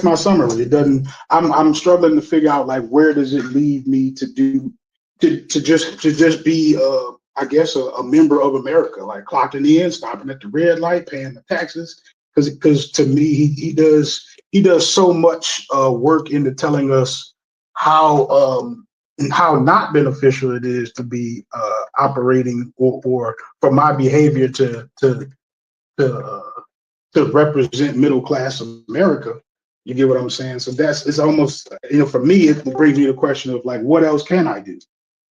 my summary. It doesn't. I'm struggling to figure out like where does it lead me to just be I guess a member of America, like clocking in, stopping at the red light, paying the taxes. Because to me he does so much work into telling us how and how not beneficial it is to be operating or for my behavior to represent middle class America. You get what I'm saying? So it's almost, for me, it brings me to the question of like, what else can I do?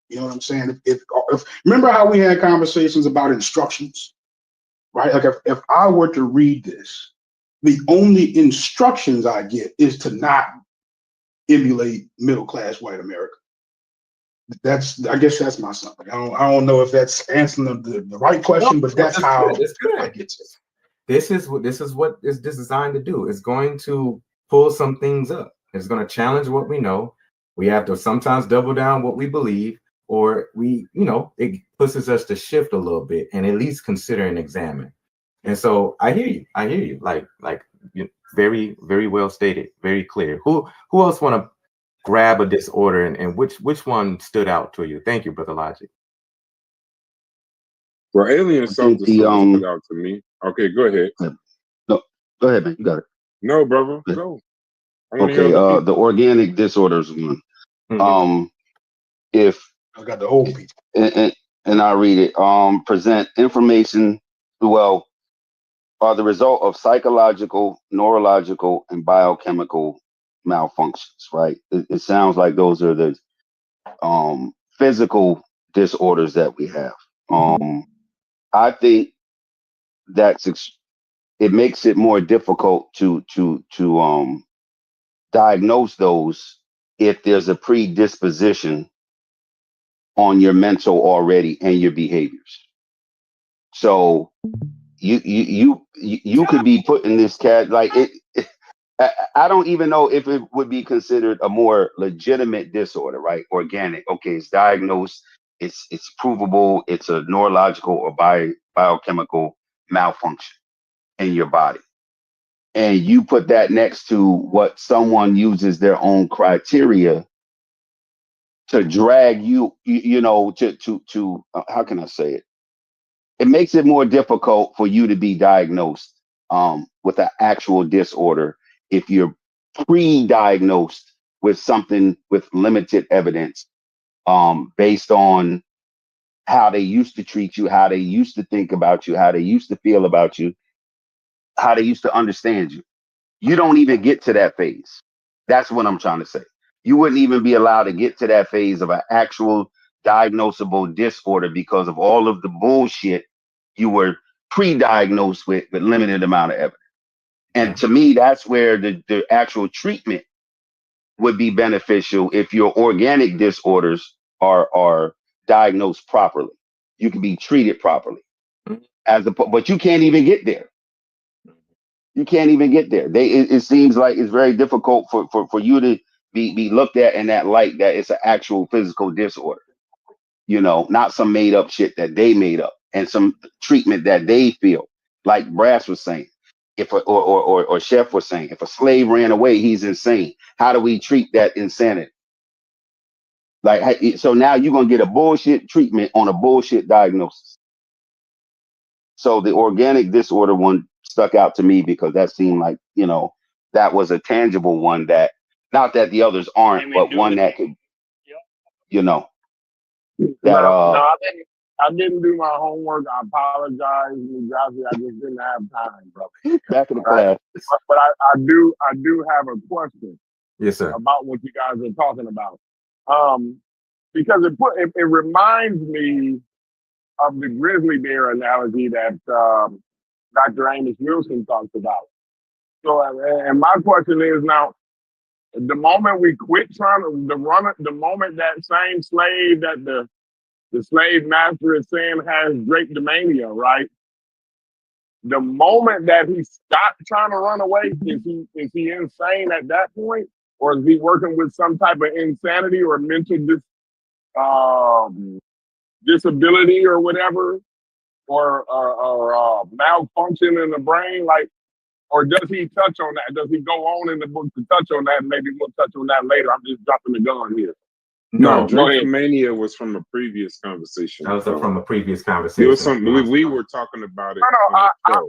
You know what I'm saying? If remember how we had conversations about instructions, right? Like if I were to read this, the only instructions I get is to not emulate middle class white America. I guess that's my something. I don't know if that's answering the right question, but that's how I get it. This is what is designed to do. It's going to pull some things up. It's going to challenge what we know. We have to sometimes double down what we believe, or it pushes us to shift a little bit and at least consider and examine. And so I hear you. Like very, very well stated, very clear. Who else want to grab a disorder and which one stood out to you? Thank you, Brother Logic. Well, alien self-destruct stood out to me. Okay, go ahead. No, go ahead, man. You got it. No, brother, go. Okay, the organic disorders one. Mm-hmm. If I got the old people. And I read it. Present information, are the result of psychological, neurological, and biochemical malfunctions, right? It sounds like those are the physical disorders that we have. I think it makes it more difficult to diagnose those if there's a predisposition on your mental already and your behaviors. So you could be put in this cat like it. I don't even know if it would be considered a more legitimate disorder, right? Organic. Okay, it's diagnosed. It's provable. It's a neurological or biochemical malfunction in your body. And you put that next to what someone uses their own criteria to drag you to how can I say it? It makes it more difficult for you to be diagnosed with an actual disorder if you're pre-diagnosed with something with limited evidence based on how they used to treat you, how they used to think about you, how they used to feel about you, how they used to understand you. You don't even get to that phase. That's what I'm trying to say. You wouldn't even be allowed to get to that phase of an actual diagnosable disorder because of all of the bullshit you were pre-diagnosed with limited amount of evidence. And to me, that's where the actual treatment would be beneficial if your organic disorders are diagnosed properly. You can be treated properly. But you can't even get there. You can't even get there. It seems like it's very difficult for you to be looked at in that light that it's an actual physical disorder. Not some made up shit that they made up and some treatment that they feel. Like Brass was saying, or Chef was saying, if a slave ran away, he's insane. How do we treat that insanity? So now you're gonna get a bullshit treatment on a bullshit diagnosis. So the organic disorder one stuck out to me because that seemed like, that was a tangible one that, not that the others aren't, but one that could, I didn't do my homework. I apologize, Mujasi. I just didn't have time, brother. Back in the class. But I do have a question. Yes, sir. About what you guys are talking about. Because it reminds me of the grizzly bear analogy that Dr. Amos Wilson talks about. So, and my question is now, the moment we quit trying to run it, the moment that same slave that the slave master is saying has drapetomania, right? The moment that he stopped trying to run away, is he insane at that point? Or is he working with some type of insanity or mental disability or whatever? Or malfunction in the brain? Or does he touch on that? Does he go on in the book to touch on that? Maybe we'll touch on that later. I'm just dropping the gun here. No, drapetomania was from a previous conversation. That was from a previous conversation. It was something we were talking about it. I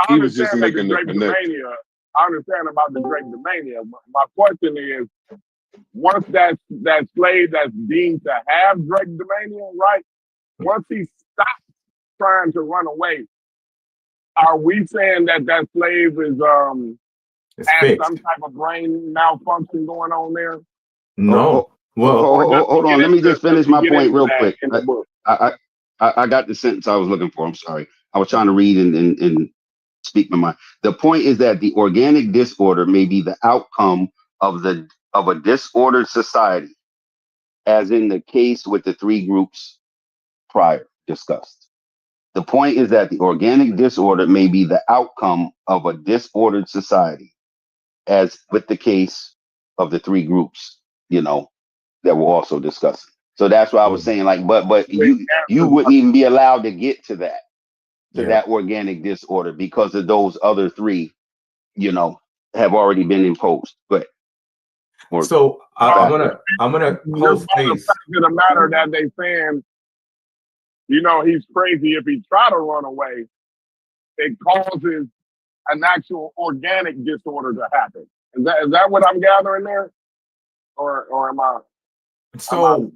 he was just making the connection. I understand about the drapetomania. My question is, once that slave that's deemed to have drapetomania, right? Once he stops trying to run away, are we saying that that slave is has fixed. some type of brain malfunction going on there? No. Well, Hold on. Let me just finish my point real quick. In the book? I got the sentence I was looking for. I'm sorry. I was trying to read and speak my mind. The point is that the organic disorder may be the outcome of a disordered society, as in the case with the three groups prior discussed. The point is that the organic disorder may be the outcome of a disordered society, as with the case of the three groups, that we're also discussing. So that's why I was saying, like, but you wouldn't even be allowed to get to that organic disorder because of those other three, have already been imposed. But so I'm gonna hold space. The fact of the matter that they saying, he's crazy if he try to run away. It causes an actual organic disorder to happen. Is that what I'm gathering there, or am I? So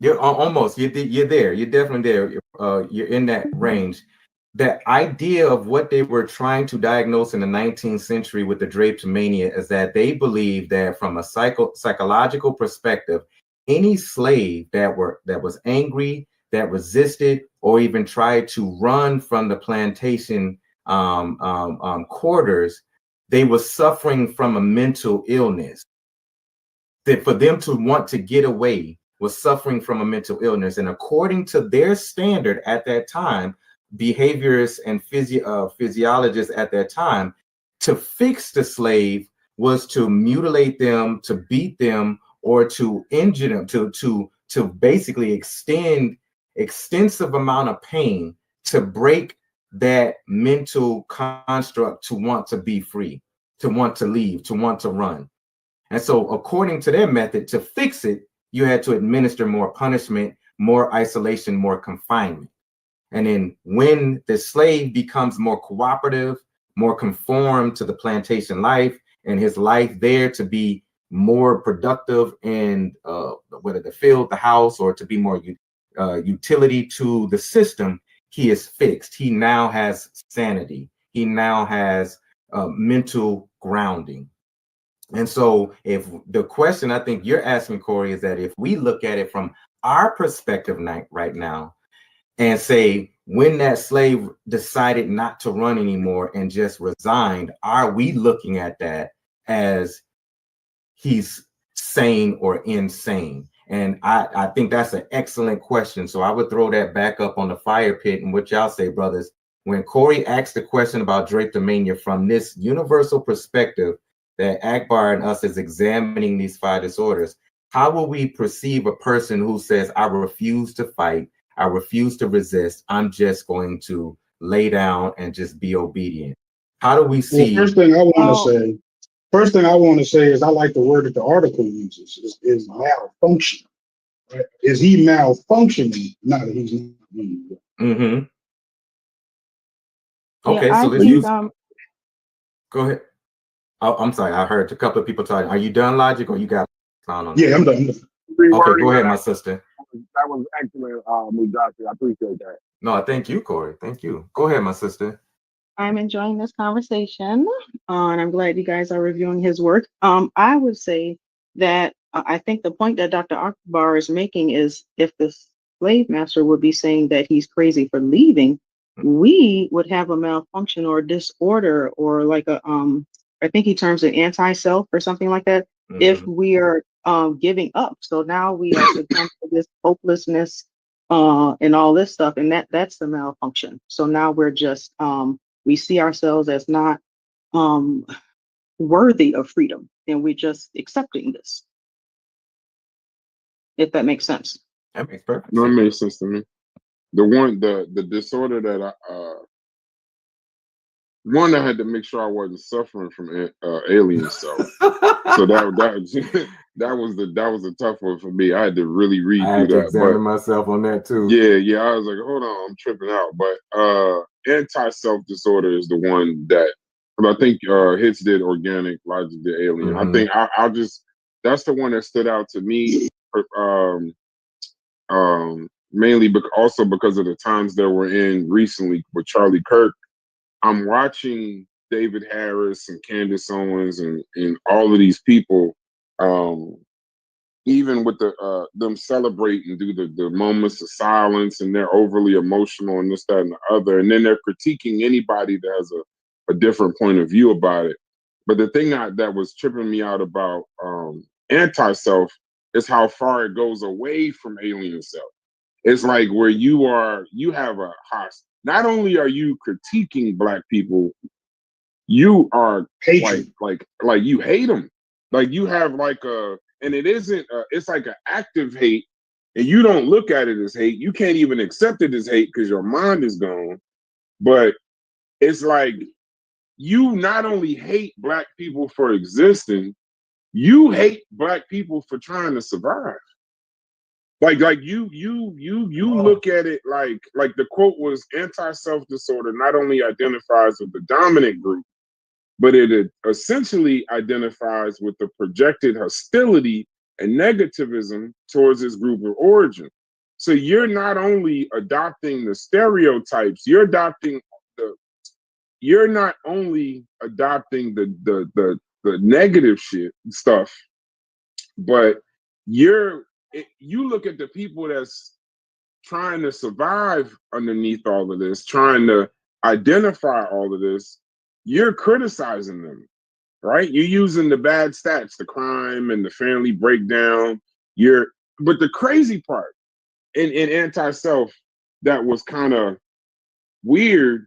you're almost you're there. You're definitely there. You're in that range. The idea of what they were trying to diagnose in the 19th century with the drapetomania is that they believed that from a psychological perspective, any slave that was angry, that resisted, or even tried to run from the plantation quarters, they were suffering from a mental illness. That for them to want to get away was suffering from a mental illness. And according to their standard at that time, behaviorists and physiologists at that time, to fix the slave was to mutilate them, to beat them, or to injure them, to basically extensive amount of pain to break that mental construct to want to be free, to want to leave, to want to run. And so according to their method, to fix it, you had to administer more punishment, more isolation, more confinement. And then when the slave becomes more cooperative, more conformed to the plantation life, and his life there to be more productive in whether the field, the house, or to be more utility to the system, he is fixed. He now has sanity. He now has mental grounding. And so if the question I think you're asking, Corey, is that if we look at it from our perspective right now and say, when that slave decided not to run anymore and just resigned, are we looking at that as he's sane or insane? And I think that's an excellent question. So I would throw that back up on the fire pit. And what y'all say, brothers, when Corey asked the question about drapetomania from this universal perspective that Akbar and us is examining these 5 disorders, how will we perceive a person who says, I refuse to fight, I refuse to resist, I'm just going to lay down and just be obedient? How do we see? Well, first thing I want to say is I like the word that the article uses is malfunction. Right? Is he malfunctioning? Not that he's not. Mm-hmm. Okay, yeah, so let's use. Go ahead. Oh, I'm sorry. I heard a couple of people talking. Are you done, Logic, or you got sound on? Yeah, I'm done. Okay, go ahead, my sister. That was excellent, Mujasi. I appreciate that. No, thank you, Corey. Thank you. Go ahead, my sister. I'm enjoying this conversation, and I'm glad you guys are reviewing his work. I would say that I think the point that Dr. Akbar is making is if the slave master would be saying that he's crazy for leaving, we would have a malfunction or disorder or like a I think he terms it anti-self or something like that. If we are giving up, so now we have succumbed to this hopelessness and all this stuff, and that's the malfunction. So now we're just we see ourselves as not worthy of freedom, and we're just accepting this. If that makes sense. That makes perfect sense. No, it makes sense to me. The disorder that I had to make sure I wasn't suffering from alien stuff. So that was a tough one for me. I had to really read I through had to that. examine myself on that too. Yeah. I was like, hold on, I'm tripping out. But anti-self disorder is the one that, I think Hits did organic, Logic did alien. I think I'll just that's the one that stood out to me. Mainly, but also because of the times that we're in recently with Charlie Kirk. I'm watching David Harris and Candace Owens and all of these people, even with them celebrate and do the moments of silence, and they're overly emotional and this, that, and the other, and then they're critiquing anybody that has a different point of view about it. But the thing that was tripping me out about anti-self is how far it goes away from alien self. It's like where you have a hostage. Not only are you critiquing Black people, you are Hatred. like you hate them. Like you have like and it isn't. It's like an active hate, and you don't look at it as hate. You can't even accept it as hate because your mind is gone. But it's like you not only hate Black people for existing, you hate Black people for trying to survive. Like you look at it like the quote was, anti-self disorder not only identifies with the dominant group, but it essentially identifies with the projected hostility and negativism towards this group of origin. So you're not only adopting the stereotypes, you're not only adopting the negative shit stuff, but you look at the people that's trying to survive underneath all of this, trying to identify all of this, you're criticizing them, right? You're using the bad stats, the crime and the family breakdown. But the crazy part in anti-self that was kind of weird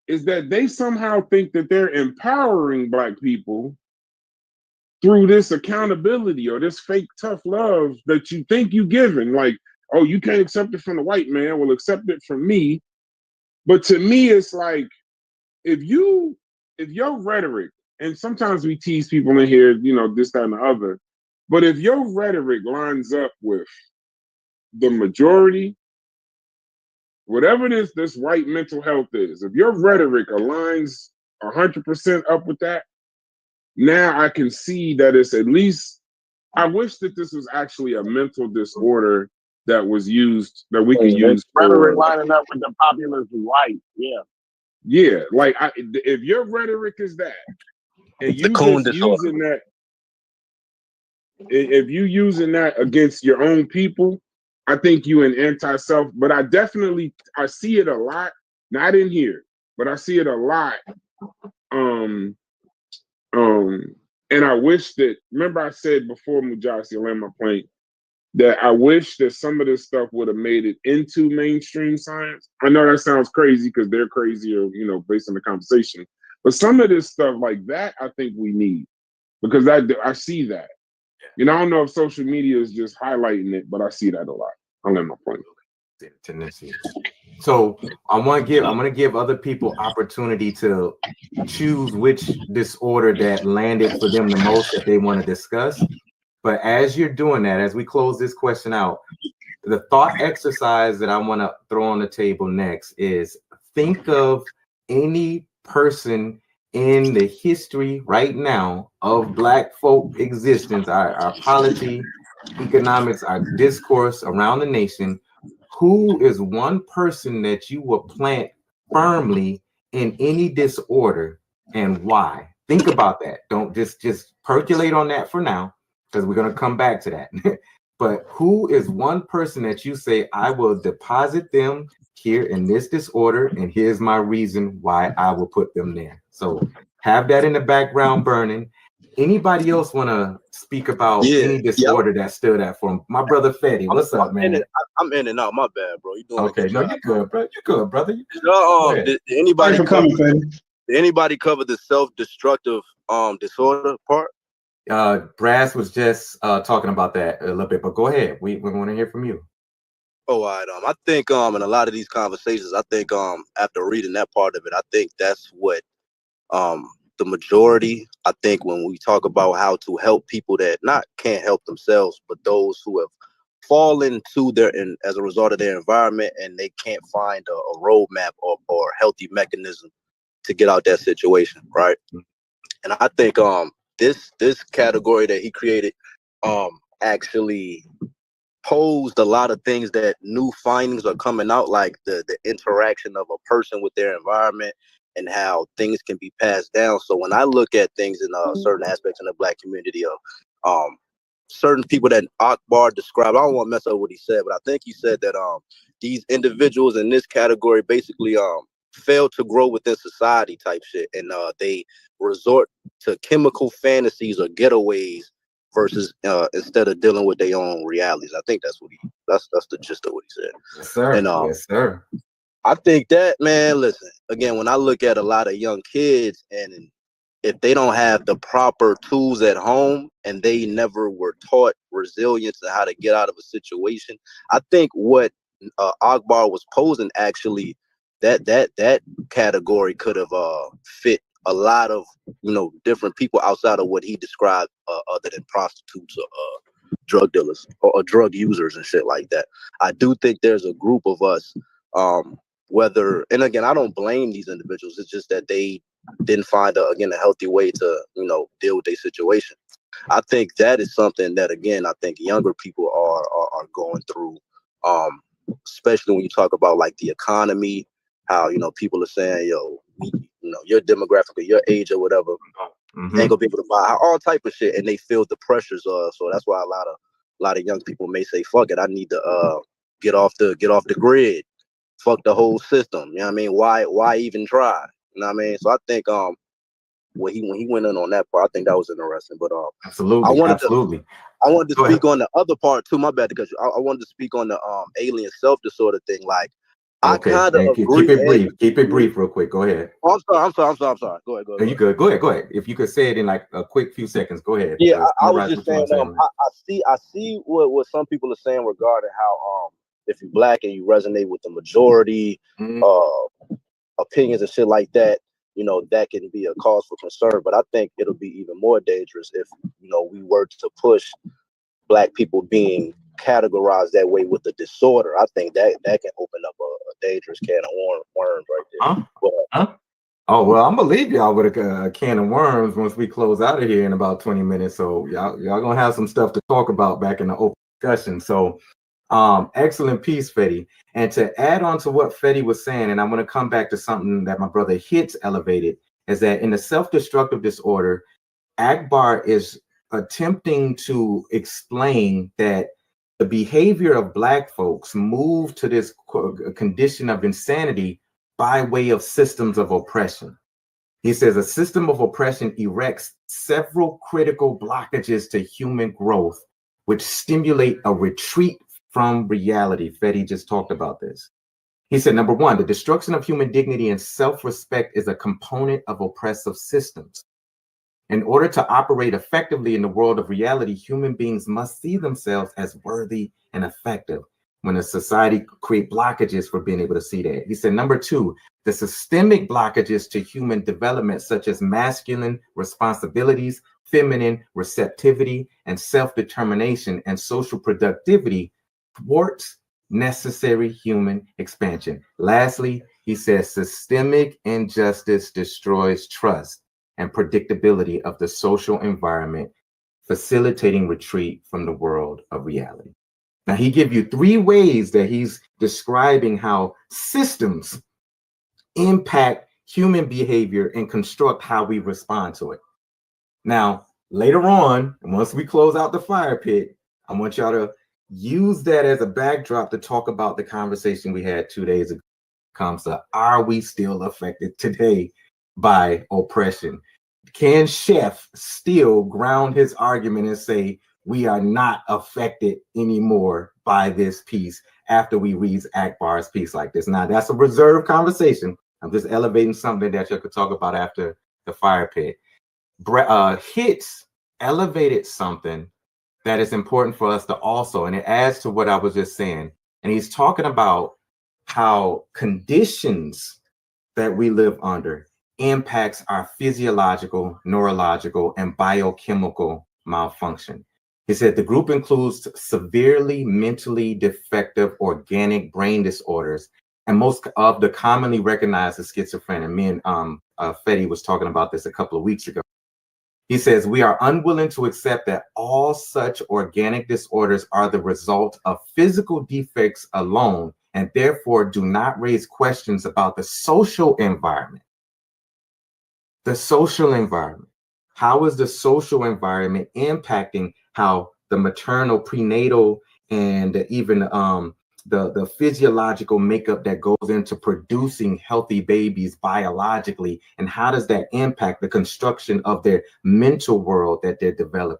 is that they somehow think that they're empowering Black people through this accountability or this fake tough love that you think you giving. Like, oh, you can't accept it from the white man, well, accept it from me. But to me, it's like, if your rhetoric, and sometimes we tease people in here, this, that, and the other, but if your rhetoric lines up with the majority, whatever this white mental health is, if your rhetoric aligns 100% up with that, now I can see that it's at least, I wish that this was actually a mental disorder that was used, that we could use rhetoric for lining up with the populist right. Yeah. Yeah, like if your rhetoric is that, and The you coon just disorder. using that, if you using that against your own people, I think you an anti-self. But I see it a lot, not in here, but I see it a lot. And I wish that, remember I said before, Mujasi, I land my plane, that I wish that some of this stuff would have made it into mainstream science. I know that sounds crazy because they're crazier, based on the conversation. But some of this stuff like that, I think we need, because I see that. I don't know if social media is just highlighting it, but I see that a lot. I'll let my point. Tendency. So I'm gonna give other people opportunity to choose which disorder that landed for them the most that they want to discuss. But as you're doing that, as we close this question out, the thought exercise that I want to throw on the table next is, think of any person in the history right now of Black folk existence, our polity, economics, our discourse around the nation. Who is one person that you will plant firmly in any disorder, and why? Think about that. Don't just percolate on that for now, because we're going to come back to that. But who is one person that you say, I will deposit them here in this disorder, and here's my reason why I will put them there? So have that in the background burning. Anybody else want to speak about any disorder that stood out for him? My brother Fetty, what's up, man? I'm in and out. My bad, bro. You doing okay? No, you're good, bro. You're good, brother. Did anybody Thanks for coming, Fetty. Did anybody cover the self-destructive disorder part? Brass was just talking about that a little bit, but go ahead. We want to hear from you. Oh, all right. I think in a lot of these conversations, I think after reading that part of it, I think that's what the majority, I think when we talk about how to help people that can't help themselves, but those who have fallen to as a result of their environment, and they can't find a roadmap or healthy mechanism to get out that situation, right? And I think this category that he created actually posed a lot of things that new findings are coming out, like the interaction of a person with their environment and how things can be passed down. So when I look at things in certain aspects in the Black community of certain people that Akbar described, I don't want to mess up what he said, but I think he said that these individuals in this category basically fail to grow within society type shit, and they resort to chemical fantasies or getaways versus instead of dealing with their own realities. I think that's that's the gist of what he said. Yes, sir. And Yes, sir. I think that, man, listen, again, when I look at a lot of young kids, and if they don't have the proper tools at home and they never were taught resilience and how to get out of a situation, I think what Akbar was posing, actually, that category could have fit a lot of, you know, different people outside of what he described, other than prostitutes or drug dealers or drug users and shit like that. I do think there's a group of us, whether, and again, I don't blame these individuals. It's just that they didn't find a healthy way to, you know, deal with their situation. I think that is something that, again, I think younger people are going through, especially when you talk about like the economy, how, you know, people are saying, yo, you know, your demographic or your age or whatever ain't gonna be able to buy all type of shit, and they feel the pressures of. So that's why a lot of young people may say, fuck it, I need to get off the grid, fuck the whole system. You know what I mean? Why even try? You know what I mean? So I think when he went in on that part, I think that was interesting. But absolutely, I wanted to speak on the other part too. My bad, because I wanted to speak on the alien self disorder thing. Like, I kind of agree. Keep it brief, real quick. Go ahead. Oh, I'm sorry. Go ahead. No, you good. Go ahead. If you could say it in like a quick few seconds, go ahead. Yeah, I was just saying. I see what some people are saying regarding how if you're Black and you resonate with the majority opinions and shit like that, you know, that can be a cause for concern. But I think it'll be even more dangerous if, you know, we were to push Black people being categorized that way with the disorder. I think that can open up a dangerous can of worms right there. Oh, well, I'm gonna leave y'all with a can of worms once we close out of here in about 20 minutes. So y'all gonna have some stuff to talk about back in the open discussion. So excellent piece, Fetty. And to add on to what Fetty was saying, and I'm gonna come back to something that my brother Hitz elevated, is that in the self-destructive disorder, Akbar is attempting to explain that the behavior of Black folks move to this condition of insanity by way of systems of oppression. He says a system of oppression erects several critical blockages to human growth, which stimulate a retreat from reality. Fetty just talked about this. He said, number one, the destruction of human dignity and self-respect is a component of oppressive systems. In order to operate effectively in the world of reality, human beings must see themselves as worthy and effective. When a society create blockages for being able to see that. He said, number two, the systemic blockages to human development, such as masculine responsibilities, feminine receptivity, and self-determination and social productivity, thwarts necessary human expansion. Lastly, he says, systemic injustice destroys trust and predictability of the social environment, facilitating retreat from the world of reality. Now, he gives you three ways that he's describing how systems impact human behavior and construct how we respond to it. Now, later on, once we close out the fire pit, I want y'all to use that as a backdrop to talk about the conversation we had 2 days ago. Comes to, are we still affected today by oppression? Can Chef still ground his argument and say, we are not affected anymore by this piece after we read Akbar's piece like this? Now, that's a reserved conversation. I'm just elevating something that you could talk about after the fire pit. Hitz elevated something that is important for us to also, and it adds to what I was just saying. And he's talking about how conditions that we live under impacts our physiological, neurological, and biochemical malfunction. He said the group includes severely mentally defective organic brain disorders, and most of the commonly recognized as schizophrenia. Me and Fetty was talking about this a couple of weeks ago. He says, we are unwilling to accept that all such organic disorders are the result of physical defects alone, and therefore do not raise questions about the social environment. The social environment. How is the social environment impacting how the maternal, prenatal, and even the physiological makeup that goes into producing healthy babies biologically, and how does that impact the construction of their mental world that they're developing?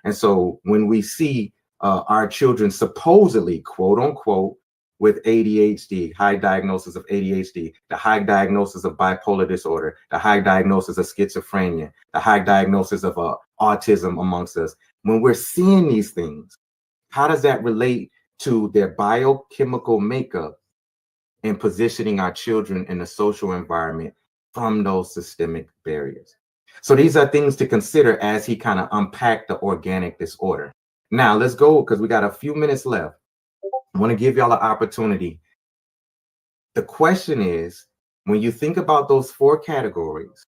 And so when we see our children supposedly, quote unquote, with ADHD, high diagnosis of ADHD, the high diagnosis of bipolar disorder, the high diagnosis of schizophrenia, the high diagnosis of autism amongst us, when we're seeing these things, how does that relate to their biochemical makeup and positioning our children in the social environment from those systemic barriers? So these are things to consider as he kind of unpacked the organic disorder. Now let's go, because we got a few minutes left. I want to give y'all an opportunity. The question is, when you think about those 4 categories,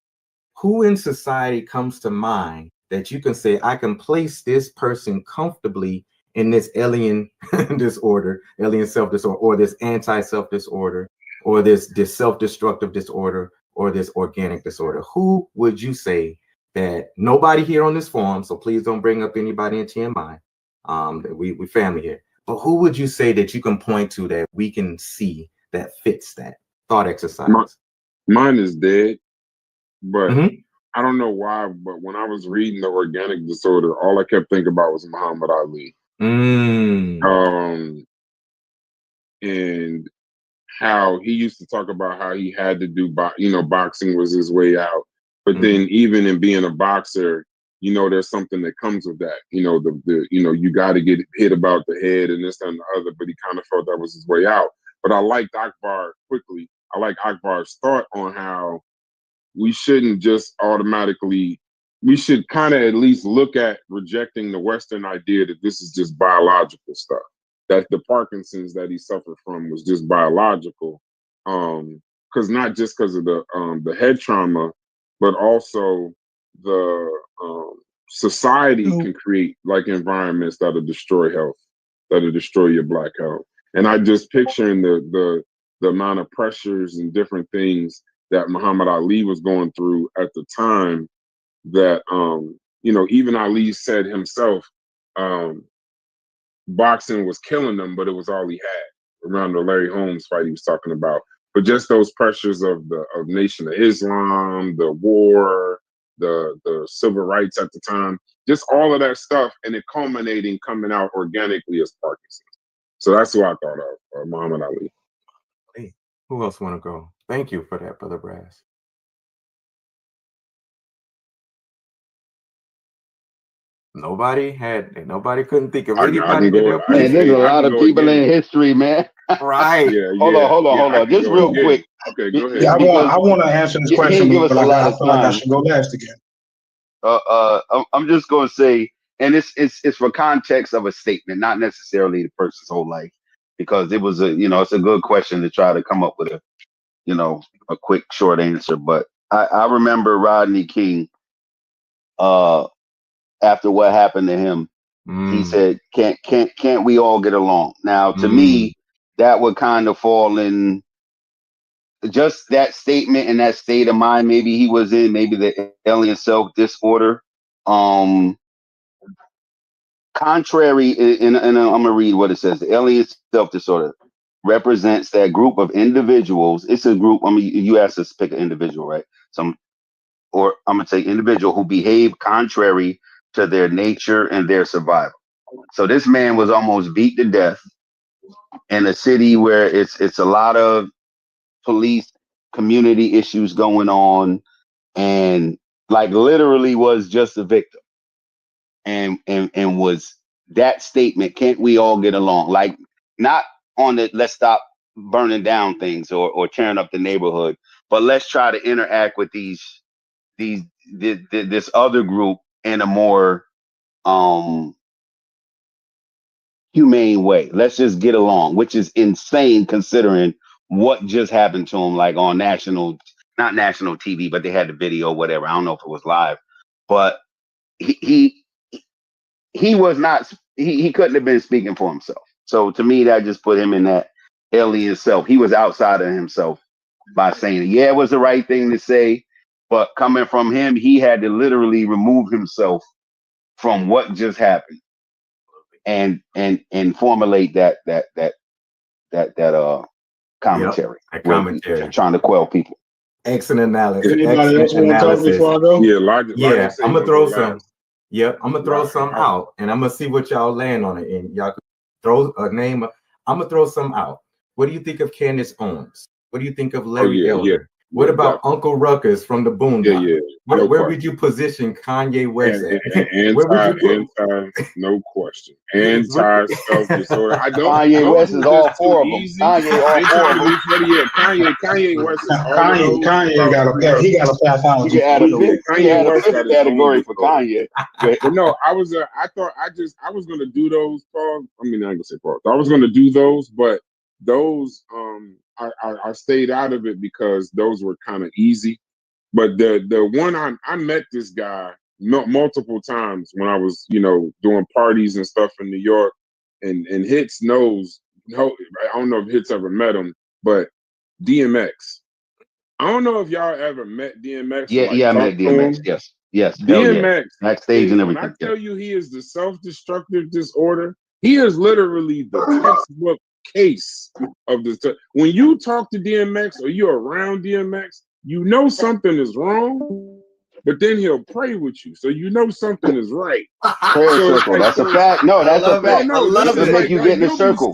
who in society comes to mind that you can say, I can place this person comfortably in this alien disorder, alien self-disorder, or this anti-self disorder, or this self-destructive disorder, or this organic disorder? Who would you say that, nobody here on this forum, so please don't bring up anybody in TMI, we family here, but who would you say that you can point to that we can see that fits that thought exercise? Mine is dead, but I don't know why, but when I was reading the organic disorder, all I kept thinking about was Muhammad Ali. And how he used to talk about how he had to do, boxing was his way out. But then even in being a boxer, there's something that comes with that. You got to get hit about the head and this and the other, but he kind of felt that was his way out. But I liked Akbar quickly. I like Akbar's thought on how we shouldn't just automatically, we should kind of at least look at rejecting the Western idea that this is just biological stuff, that the Parkinson's that he suffered from was just biological. Because not just because of the head trauma, but also the society can create like environments that'll destroy health, that'll destroy your Black health. And I just picturing the amount of pressures and different things that Muhammad Ali was going through at the time, that even Ali said himself, boxing was killing him, but it was all he had. Around the Larry Holmes fight he was talking about. But just those pressures of Nation of Islam, the war, the civil rights at the time, just all of that stuff, and it culminating coming out organically as Parkinson's. So that's who I thought of, Muhammad Ali. Hey, who else want to go? Thank you for that, Brother Brass. Nobody couldn't think of anybody. Man, there's a lot of people in history, man. Right. Hold on. Just real quick. Okay, go ahead. Yeah, I want to answer this question, give us a lot I of feel like I time. should go last again. I'm just going to say, and it's for context of a statement, not necessarily the person's whole life, because it was it's a good question to try to come up with a quick short answer. But I remember Rodney King, after what happened to him, he said, can't we all get along? Now, to me, that would kind of fall in just that statement and that state of mind maybe he was in, maybe the alien self disorder. Contrary, and I'm going to read what it says. The alien self disorder represents that group of individuals. It's a group. I mean, you asked us to pick an individual, right? Or I'm going to say individual who behave contrary to their nature and their survival. So this man was almost beat to death in a city where it's a lot of police community issues going on, and like literally was just a victim. And was that statement, can't we all get along? Like, not on the let's stop burning down things or tearing up the neighborhood, but let's try to interact with this other group in a more humane way. Let's just get along, which is insane considering what just happened to him, like on not national TV, but they had the video, whatever. I don't know if it was live, but he was not, he couldn't have been speaking for himself. So to me, that just put him in that alien self. He was outside of himself by saying, yeah, it was the right thing to say, but coming from him, he had to literally remove himself from what just happened and formulate that commentary. That commentary. Trying to quell people. Excellent analysis. Anybody else Excellent want to talk analysis. before I go? Yeah, logic. Yeah, say I'm gonna gonna throw go some. last. Yep, I'm gonna throw some out, and I'm gonna see what y'all land on it. And y'all could throw a name. I'm gonna throw some out. What do you think of Candace Owens? What do you think of Larry Elder? What about Uncle Ruckus from the Boondocks? Where would you position Kanye West at? Where would you put? No question. Anti self-disorder. I don't. Kanye West is all four of them. Kanye, all four of them. Kanye West is all of those. Kanye got a pathology. You add a fifth category for Kanye. But no, I was gonna do those, Paul. I mean, I ain't gonna say Paul. I was gonna do those, but those I stayed out of it because those were kind of easy. But the one I met this guy multiple times when I was, doing parties and stuff in New York, and Hits knows. I don't know if Hits ever met him, but DMX. I don't know if y'all ever met DMX. I met DMX. Yes. DMX backstage and everything. When I tell you he is the self-destructive disorder, he is literally the textbook case of this. When you talk to DMX or you're around DMX, you know something is wrong, but then he'll pray with you, so you know something is right. Prayer circle. That's a fact. No, that's a fact. No, to make you get in the circle.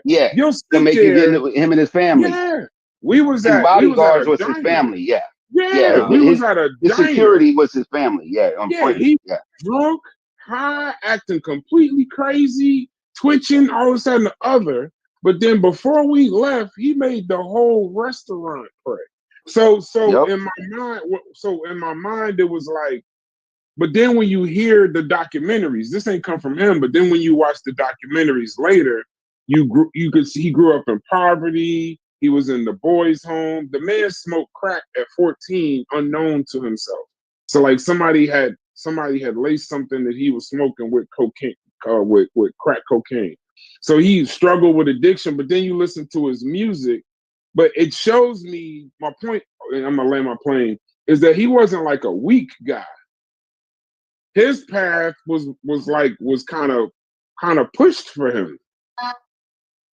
You'll to make you get into him and his family. Yeah, we was at bodyguards was his family. We was at a his security was his family. He drunk, high, acting completely crazy, twitching, all of a sudden the other. But then before we left, he made the whole restaurant pray. So in my mind, it was like, but then when you hear the documentaries, this ain't come from him, but then when you watch the documentaries later, you could see he grew up in poverty. He was in the boys' home. The man smoked crack at 14, unknown to himself. So like somebody had laced something that he was smoking with cocaine, with crack cocaine. So he struggled with addiction, but then you listen to his music. But it shows me, my point, and I'm gonna land my plane, is that he wasn't like a weak guy. His path was kind of pushed for him.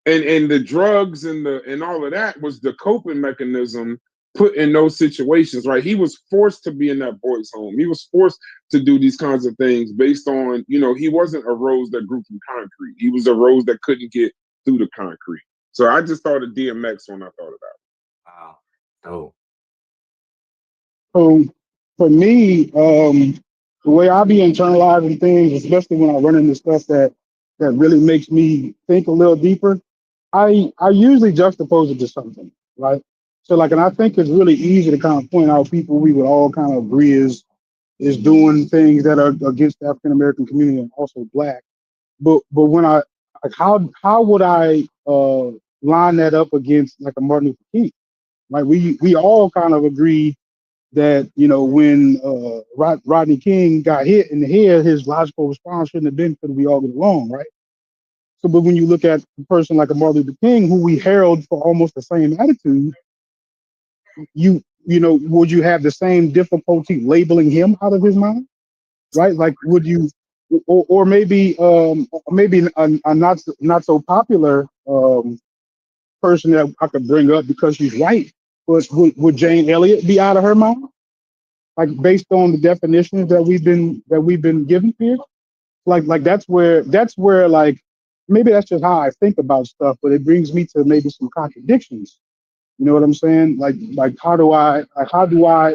And the drugs and all of that was the coping mechanism put in those situations, right? He was forced to be in that boys' home. He was forced to do these kinds of things based on, he wasn't a rose that grew from concrete. He was a rose that couldn't get through the concrete. So I just thought of DMX when I thought about it. Wow. Oh. So for me, the way I be internalizing things, especially when I run into stuff that really makes me think a little deeper, I usually juxtapose it to something, right? So and I think it's really easy to kind of point out people we would all kind of agree is doing things that are against the African American community and also Black. But when how would I line that up against like a Martin Luther King? Like we all kind of agree that when Rodney King got hit in the head, his logical response shouldn't have been, "Could we all get along?" Right? So, but when you look at a person like a Martin Luther King, who we herald for almost the same attitude, would you have the same difficulty labeling him out of his mind? Right? Like, would you, or maybe a not so popular person that I could bring up because she's white, but would Jane Elliott be out of her mind? Like based on the definitions that we've been given here, like that's where like maybe that's just how I think about stuff, but it brings me to maybe some contradictions. You know what I'm saying? Like how do I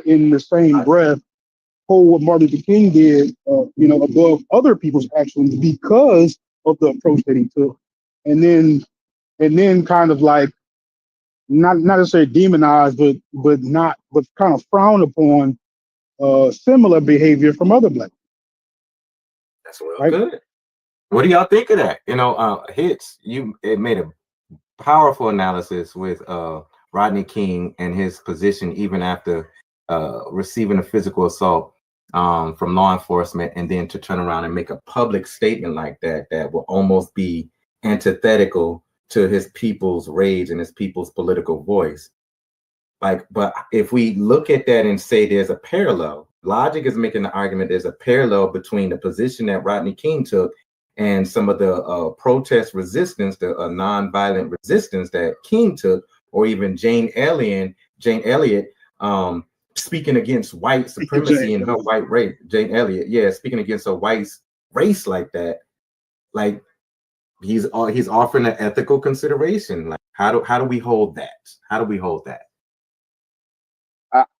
in the same breath hold what Martin Luther King did, above other people's actions because of the approach that he took, and then kind of like not necessarily demonize, but kind of frown upon similar behavior from other Black people. That's well good. What do y'all think of that? Hits, it made a powerful analysis with Rodney King and his position even after receiving a physical assault. from law enforcement, and then to turn around and make a public statement like that, that will almost be antithetical to his people's rage and his people's political voice. Like, but if we look at that and say there's a parallel, logic is making the argument there's a parallel between the position that Rodney King took and some of the protest resistance, the nonviolent resistance that King took, or even Jane Elliott, speaking against white supremacy and her white race. Jane Elliott, yeah, speaking against a white race like that. Like, he's offering an ethical consideration. Like, how do we hold that? How do we hold that?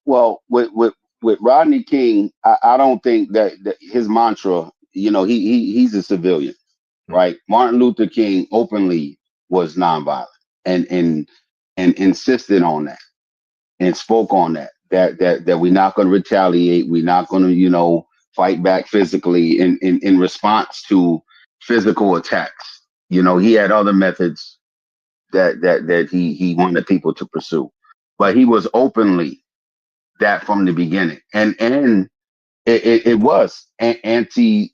Well, with Rodney King, I don't think that his mantra, he's a civilian, right? Martin Luther King openly was nonviolent and insisted on that and spoke on that we're not going to retaliate, we're not going to fight back physically in response to physical attacks. He had other methods that he wanted people to pursue, but he was openly that from the beginning, and it was anti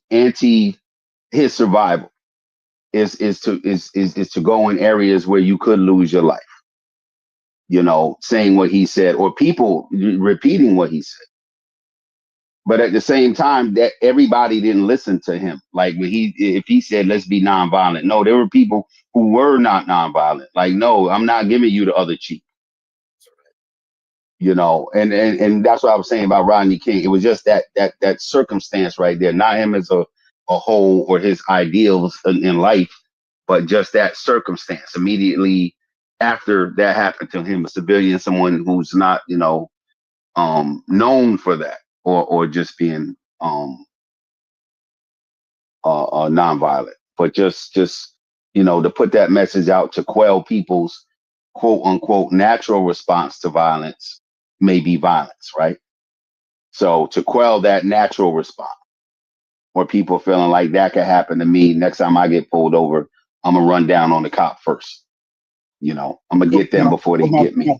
his survival is to go in areas where you could lose your life, saying what he said or people repeating what he said. But at the same time, that everybody didn't listen to him. Like if he said, let's be nonviolent. No, there were people who were not nonviolent. Like, no, I'm not giving you the other cheek. And that's what I was saying about Rodney King. It was just that circumstance right there, not him as a whole or his ideals in life, but just that circumstance immediately after that happened to him, a civilian, someone who's not, known for that or just being nonviolent, but just to put that message out to quell people's quote unquote natural response to violence may be violence, right? So to quell that natural response, or people feeling like that could happen to me, next time I get pulled over, I'm gonna run down on the cop first. I'm gonna get them before they get me. My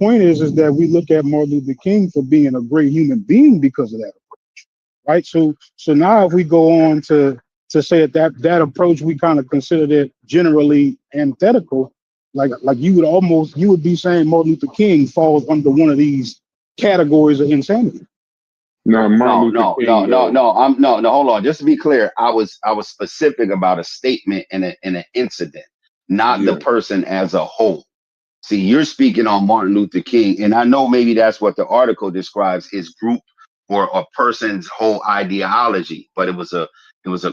point is that we look at Martin Luther King for being a great human being because of that approach, right? So now if we go on to say that approach, we kind of consider it generally antithetical. Like you would be saying Martin Luther King falls under one of these categories of insanity. No, Martin Luther King. No, hold on. Just to be clear, I was specific about a statement and an incident, not the person as a whole. See, you're speaking on Martin Luther King, and I know maybe that's what the article describes, his group or a person's whole ideology, but it was a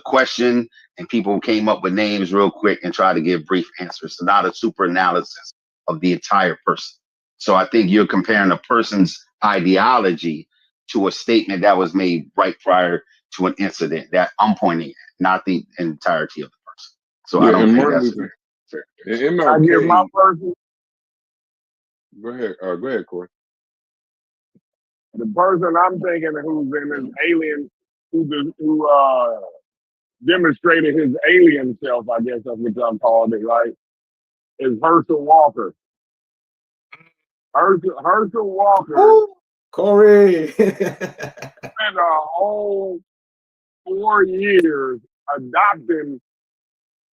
question, and people came up with names real quick and tried to give brief answers. So not a super analysis of the entire person. So I think you're comparing a person's ideology to a statement that was made right prior to an incident that I'm pointing at, not the entirety of the person. So I don't think that's fair. MLK, I give my person. Go ahead, Corey. The person I'm thinking who's in his alien, who demonstrated his alien self, I guess that's what I'm calling it, right? Is Herschel Walker. Herschel Walker. Ooh, Corey. Spent a whole 4 years adopting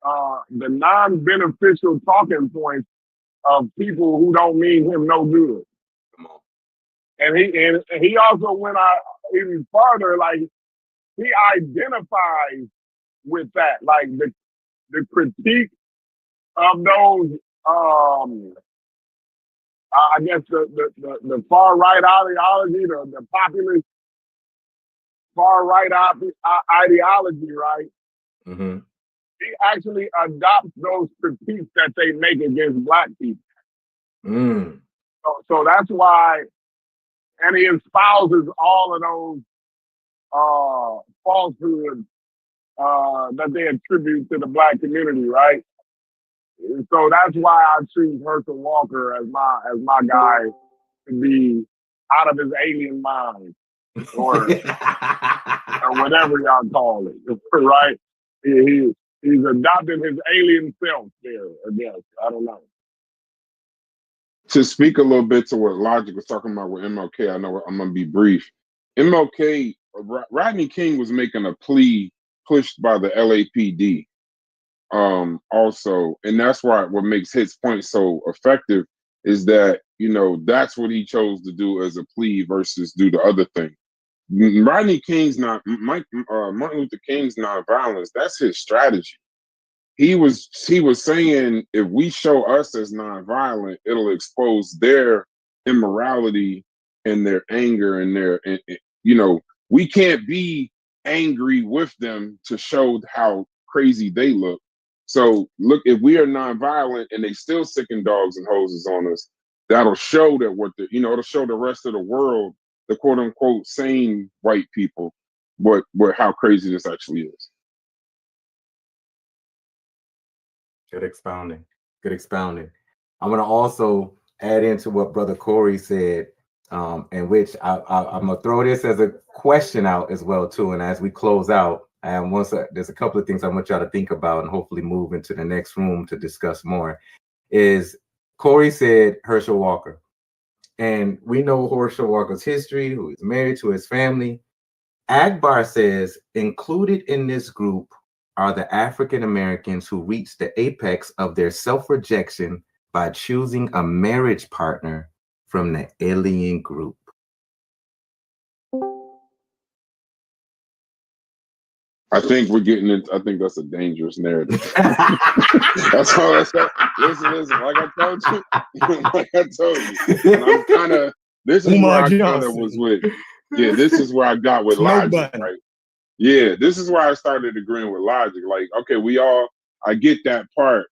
the non-beneficial talking points of people who don't mean him no good. Come on. And he also went out even farther, like he identifies with that, like the critique of those I guess the far right ideology, the populist far right ideology, right? Mm-hmm. He actually adopts those critiques that they make against Black people. Mm. So that's why, and he espouses all of those falsehoods that they attribute to the Black community, right? So that's why I choose Herschel Walker as my guy to be out of his alien mind, or whatever y'all call it, right? He's adopted his alien self there, I guess. I don't know. To speak a little bit to what Logic was talking about with MLK, I know I'm gonna be brief. MLK, Rodney King was making a plea pushed by the LAPD. Also, and that's why what makes his point so effective is that, you know, that's what he chose to do as a plea versus do the other thing. Rodney King's not Martin Luther King's nonviolence. That's his strategy. He was saying if we show us as nonviolent, it'll expose their immorality and their anger and and, you know, we can't be angry with them to show how crazy they look. So look, if we are nonviolent and they still sicking dogs and hoses on us, that'll show that it'll show the rest of the world, the quote unquote sane white people, what how crazy this actually is. Good expounding. Good expounding. I'm going to also add into what Brother Corey said, in which I'm going to throw this as a question out as well, too. And as we close out, and there's a couple of things I want y'all to think about and hopefully move into the next room to discuss more, is Corey said Herschel Walker. And we know Herschel Walker's history, who is married to his family. Akbar says included in this group are the African Americans who reached the apex of their self-rejection by choosing a marriage partner from the alien group. I think we're getting into, I think that's a dangerous narrative. That's all that's that. Listen, like I told you, and I'm kind of, this is where I kind of was with, this is where I got with Logic, right? Yeah, this is why I started agreeing with Logic. Like, okay, I get that part,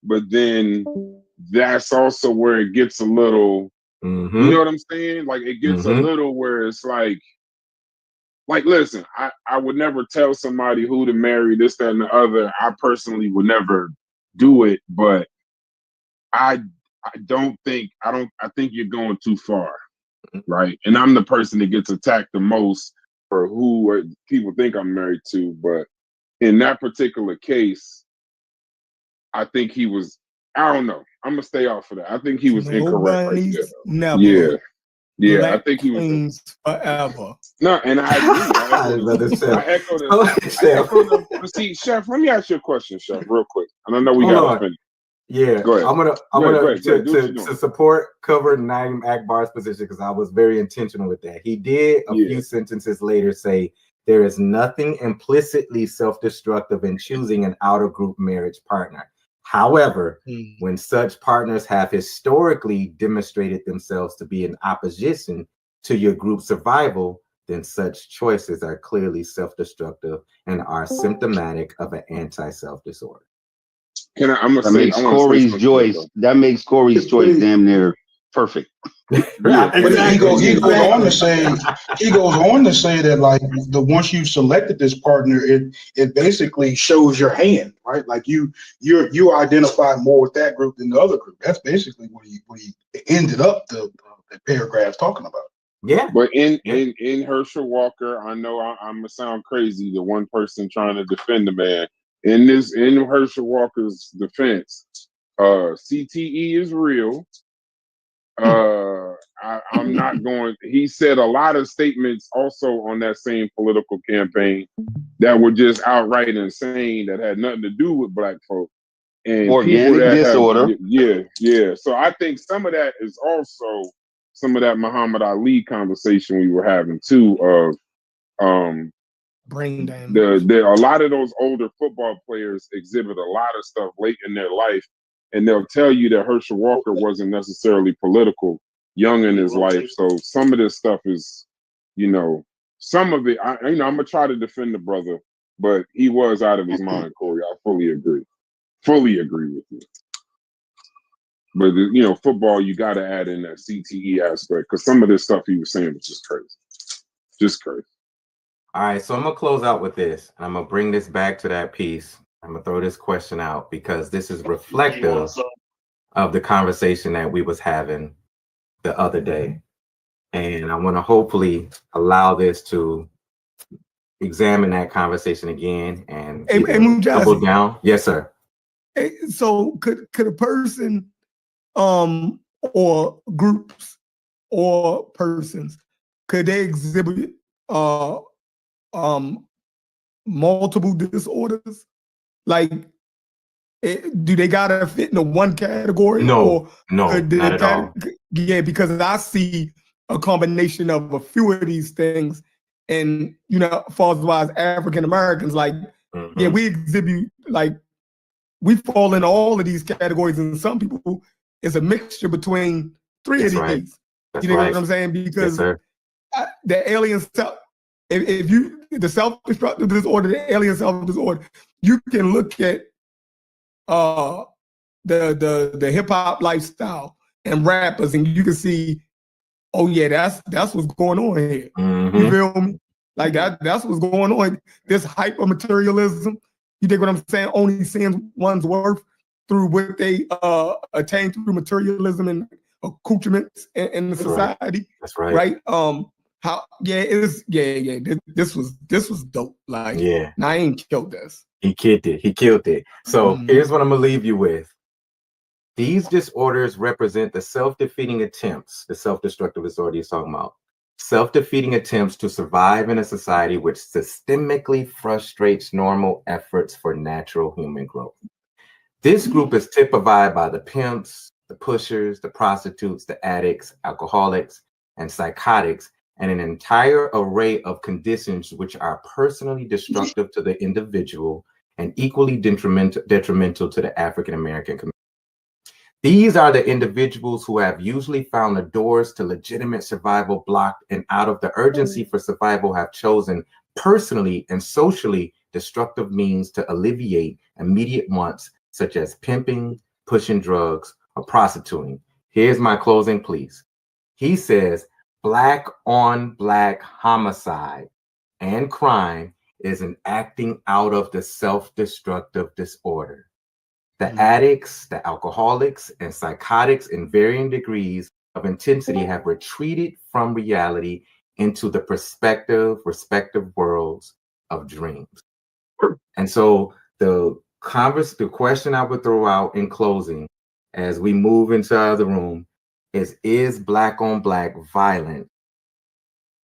but then that's also where it gets a little, you know what I'm saying? Like, it gets a little where it's like, listen, I would never tell somebody who to marry, this, that, and the other. I personally would never do it, but I think you're going too far, right? And I'm the person that gets attacked the most for who people think I'm married to, but in that particular case, I think he was, I don't know. I'm gonna stay off of that. I think he was incorrect right there. Never. Yeah, I think he was forever. No, and I agree. I echo the see, Chef, let me ask you a question, Chef, real quick. And I know we got to finish. Yeah, go ahead. I'm gonna to support cover Naim Akbar's position, because I was very intentional with that. He did a few sentences later say there is nothing implicitly self-destructive in choosing an outer group marriage partner. However, when such partners have historically demonstrated themselves to be in opposition to your group survival, then such choices are clearly self-destructive and are symptomatic of an anti-self disorder. That makes Corey's choice damn near perfect. He goes on to say that, like, once you've selected this partner, it basically shows your hand, right? Like you identify more with that group than the other group. That's basically what he ended up the paragraph talking about. Yeah, but in Herschel Walker, I know I'm gonna sound crazy, the one person trying to defend the man. In Herschel Walker's defense, CTE is real. I'm not going. He said a lot of statements also on that same political campaign that were just outright insane, that had nothing to do with black folk and organic disorder. So I think some of that is also some of that Muhammad Ali conversation we were having too, of brain damage. A lot of those older football players exhibit a lot of stuff late in their life, and they'll tell you that Herschel Walker wasn't necessarily political young in his life. So some of this stuff is, some of it, I'm gonna try to defend the brother, but he was out of his mind, Corey. I fully agree with you. But football, you got to add in that CTE aspect, because some of this stuff he was saying was just crazy. All right, so I'm gonna close out with this, and I'm gonna bring this back to that piece. I'm gonna throw this question out because this is reflective of the conversation that we was having the other day, and I want to hopefully allow this to examine that conversation again and double down. Yes, sir. So could a person, or groups or persons, could they exhibit uh multiple disorders? Like, do they gotta fit into one category? No, or no, do not they at all. Yeah, because I see a combination of a few of these things, and as far as African Americans, like, yeah, we exhibit, like, we fall into all of these categories, and some people, it's a mixture between three That's of right. these. That's You know right. what I'm saying? Yes, Because sir. the alien self, if you the self-destructive disorder, the alien self-disorder, you can look at the hip hop lifestyle and rappers, and you can see, oh yeah, that's what's going on here. You feel me? Like that's what's going on. This hyper materialism. You dig what I'm saying? Only seeing one's worth through what they attain through materialism and accoutrements in the society. That's right. Right? How? Yeah, yeah. This was dope. Like, Yeah, Naim killed this. he killed it. He killed it. So here's what I'm gonna leave you with. These disorders represent the self-defeating attempts, the self-destructive disorder he's talking about, self-defeating attempts to survive in a society which systemically frustrates normal efforts for natural human growth. This group is typified by the pimps, the pushers, the prostitutes, the addicts, alcoholics, and psychotics, and an entire array of conditions which are personally destructive to the individual and equally detrimental to the African American community. These are the individuals who have usually found the doors to legitimate survival blocked, and out of the urgency for survival have chosen personally and socially destructive means to alleviate immediate wants, such as pimping, pushing drugs, or prostituting. Here's my closing please. He says, Black on Black homicide and crime is an acting out of the self-destructive disorder. The addicts, the alcoholics, and psychotics in varying degrees of intensity have retreated from reality into the respective worlds of dreams. And so the question I would throw out in closing as we move into the other room is Black on Black violence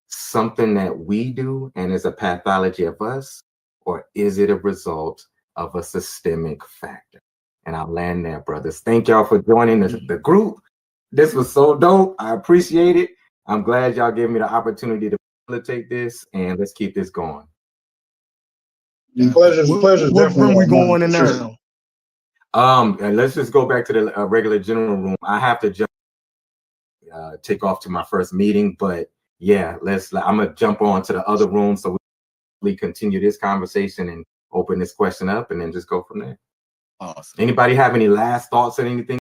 something that we do and is a pathology of us, or is it a result of a systemic factor? And I'll land there, brothers. Thank y'all for joining the group. This was so dope. I appreciate it. I'm glad y'all gave me the opportunity to facilitate this, and let's keep this going. Pleasure's What room we going in now? And let's just go back to the regular general room. I have to jump, take off to my first meeting, but yeah, I'm gonna jump on to the other room so we continue this conversation and open this question up, and then just go from there. Awesome. Anybody have any last thoughts or anything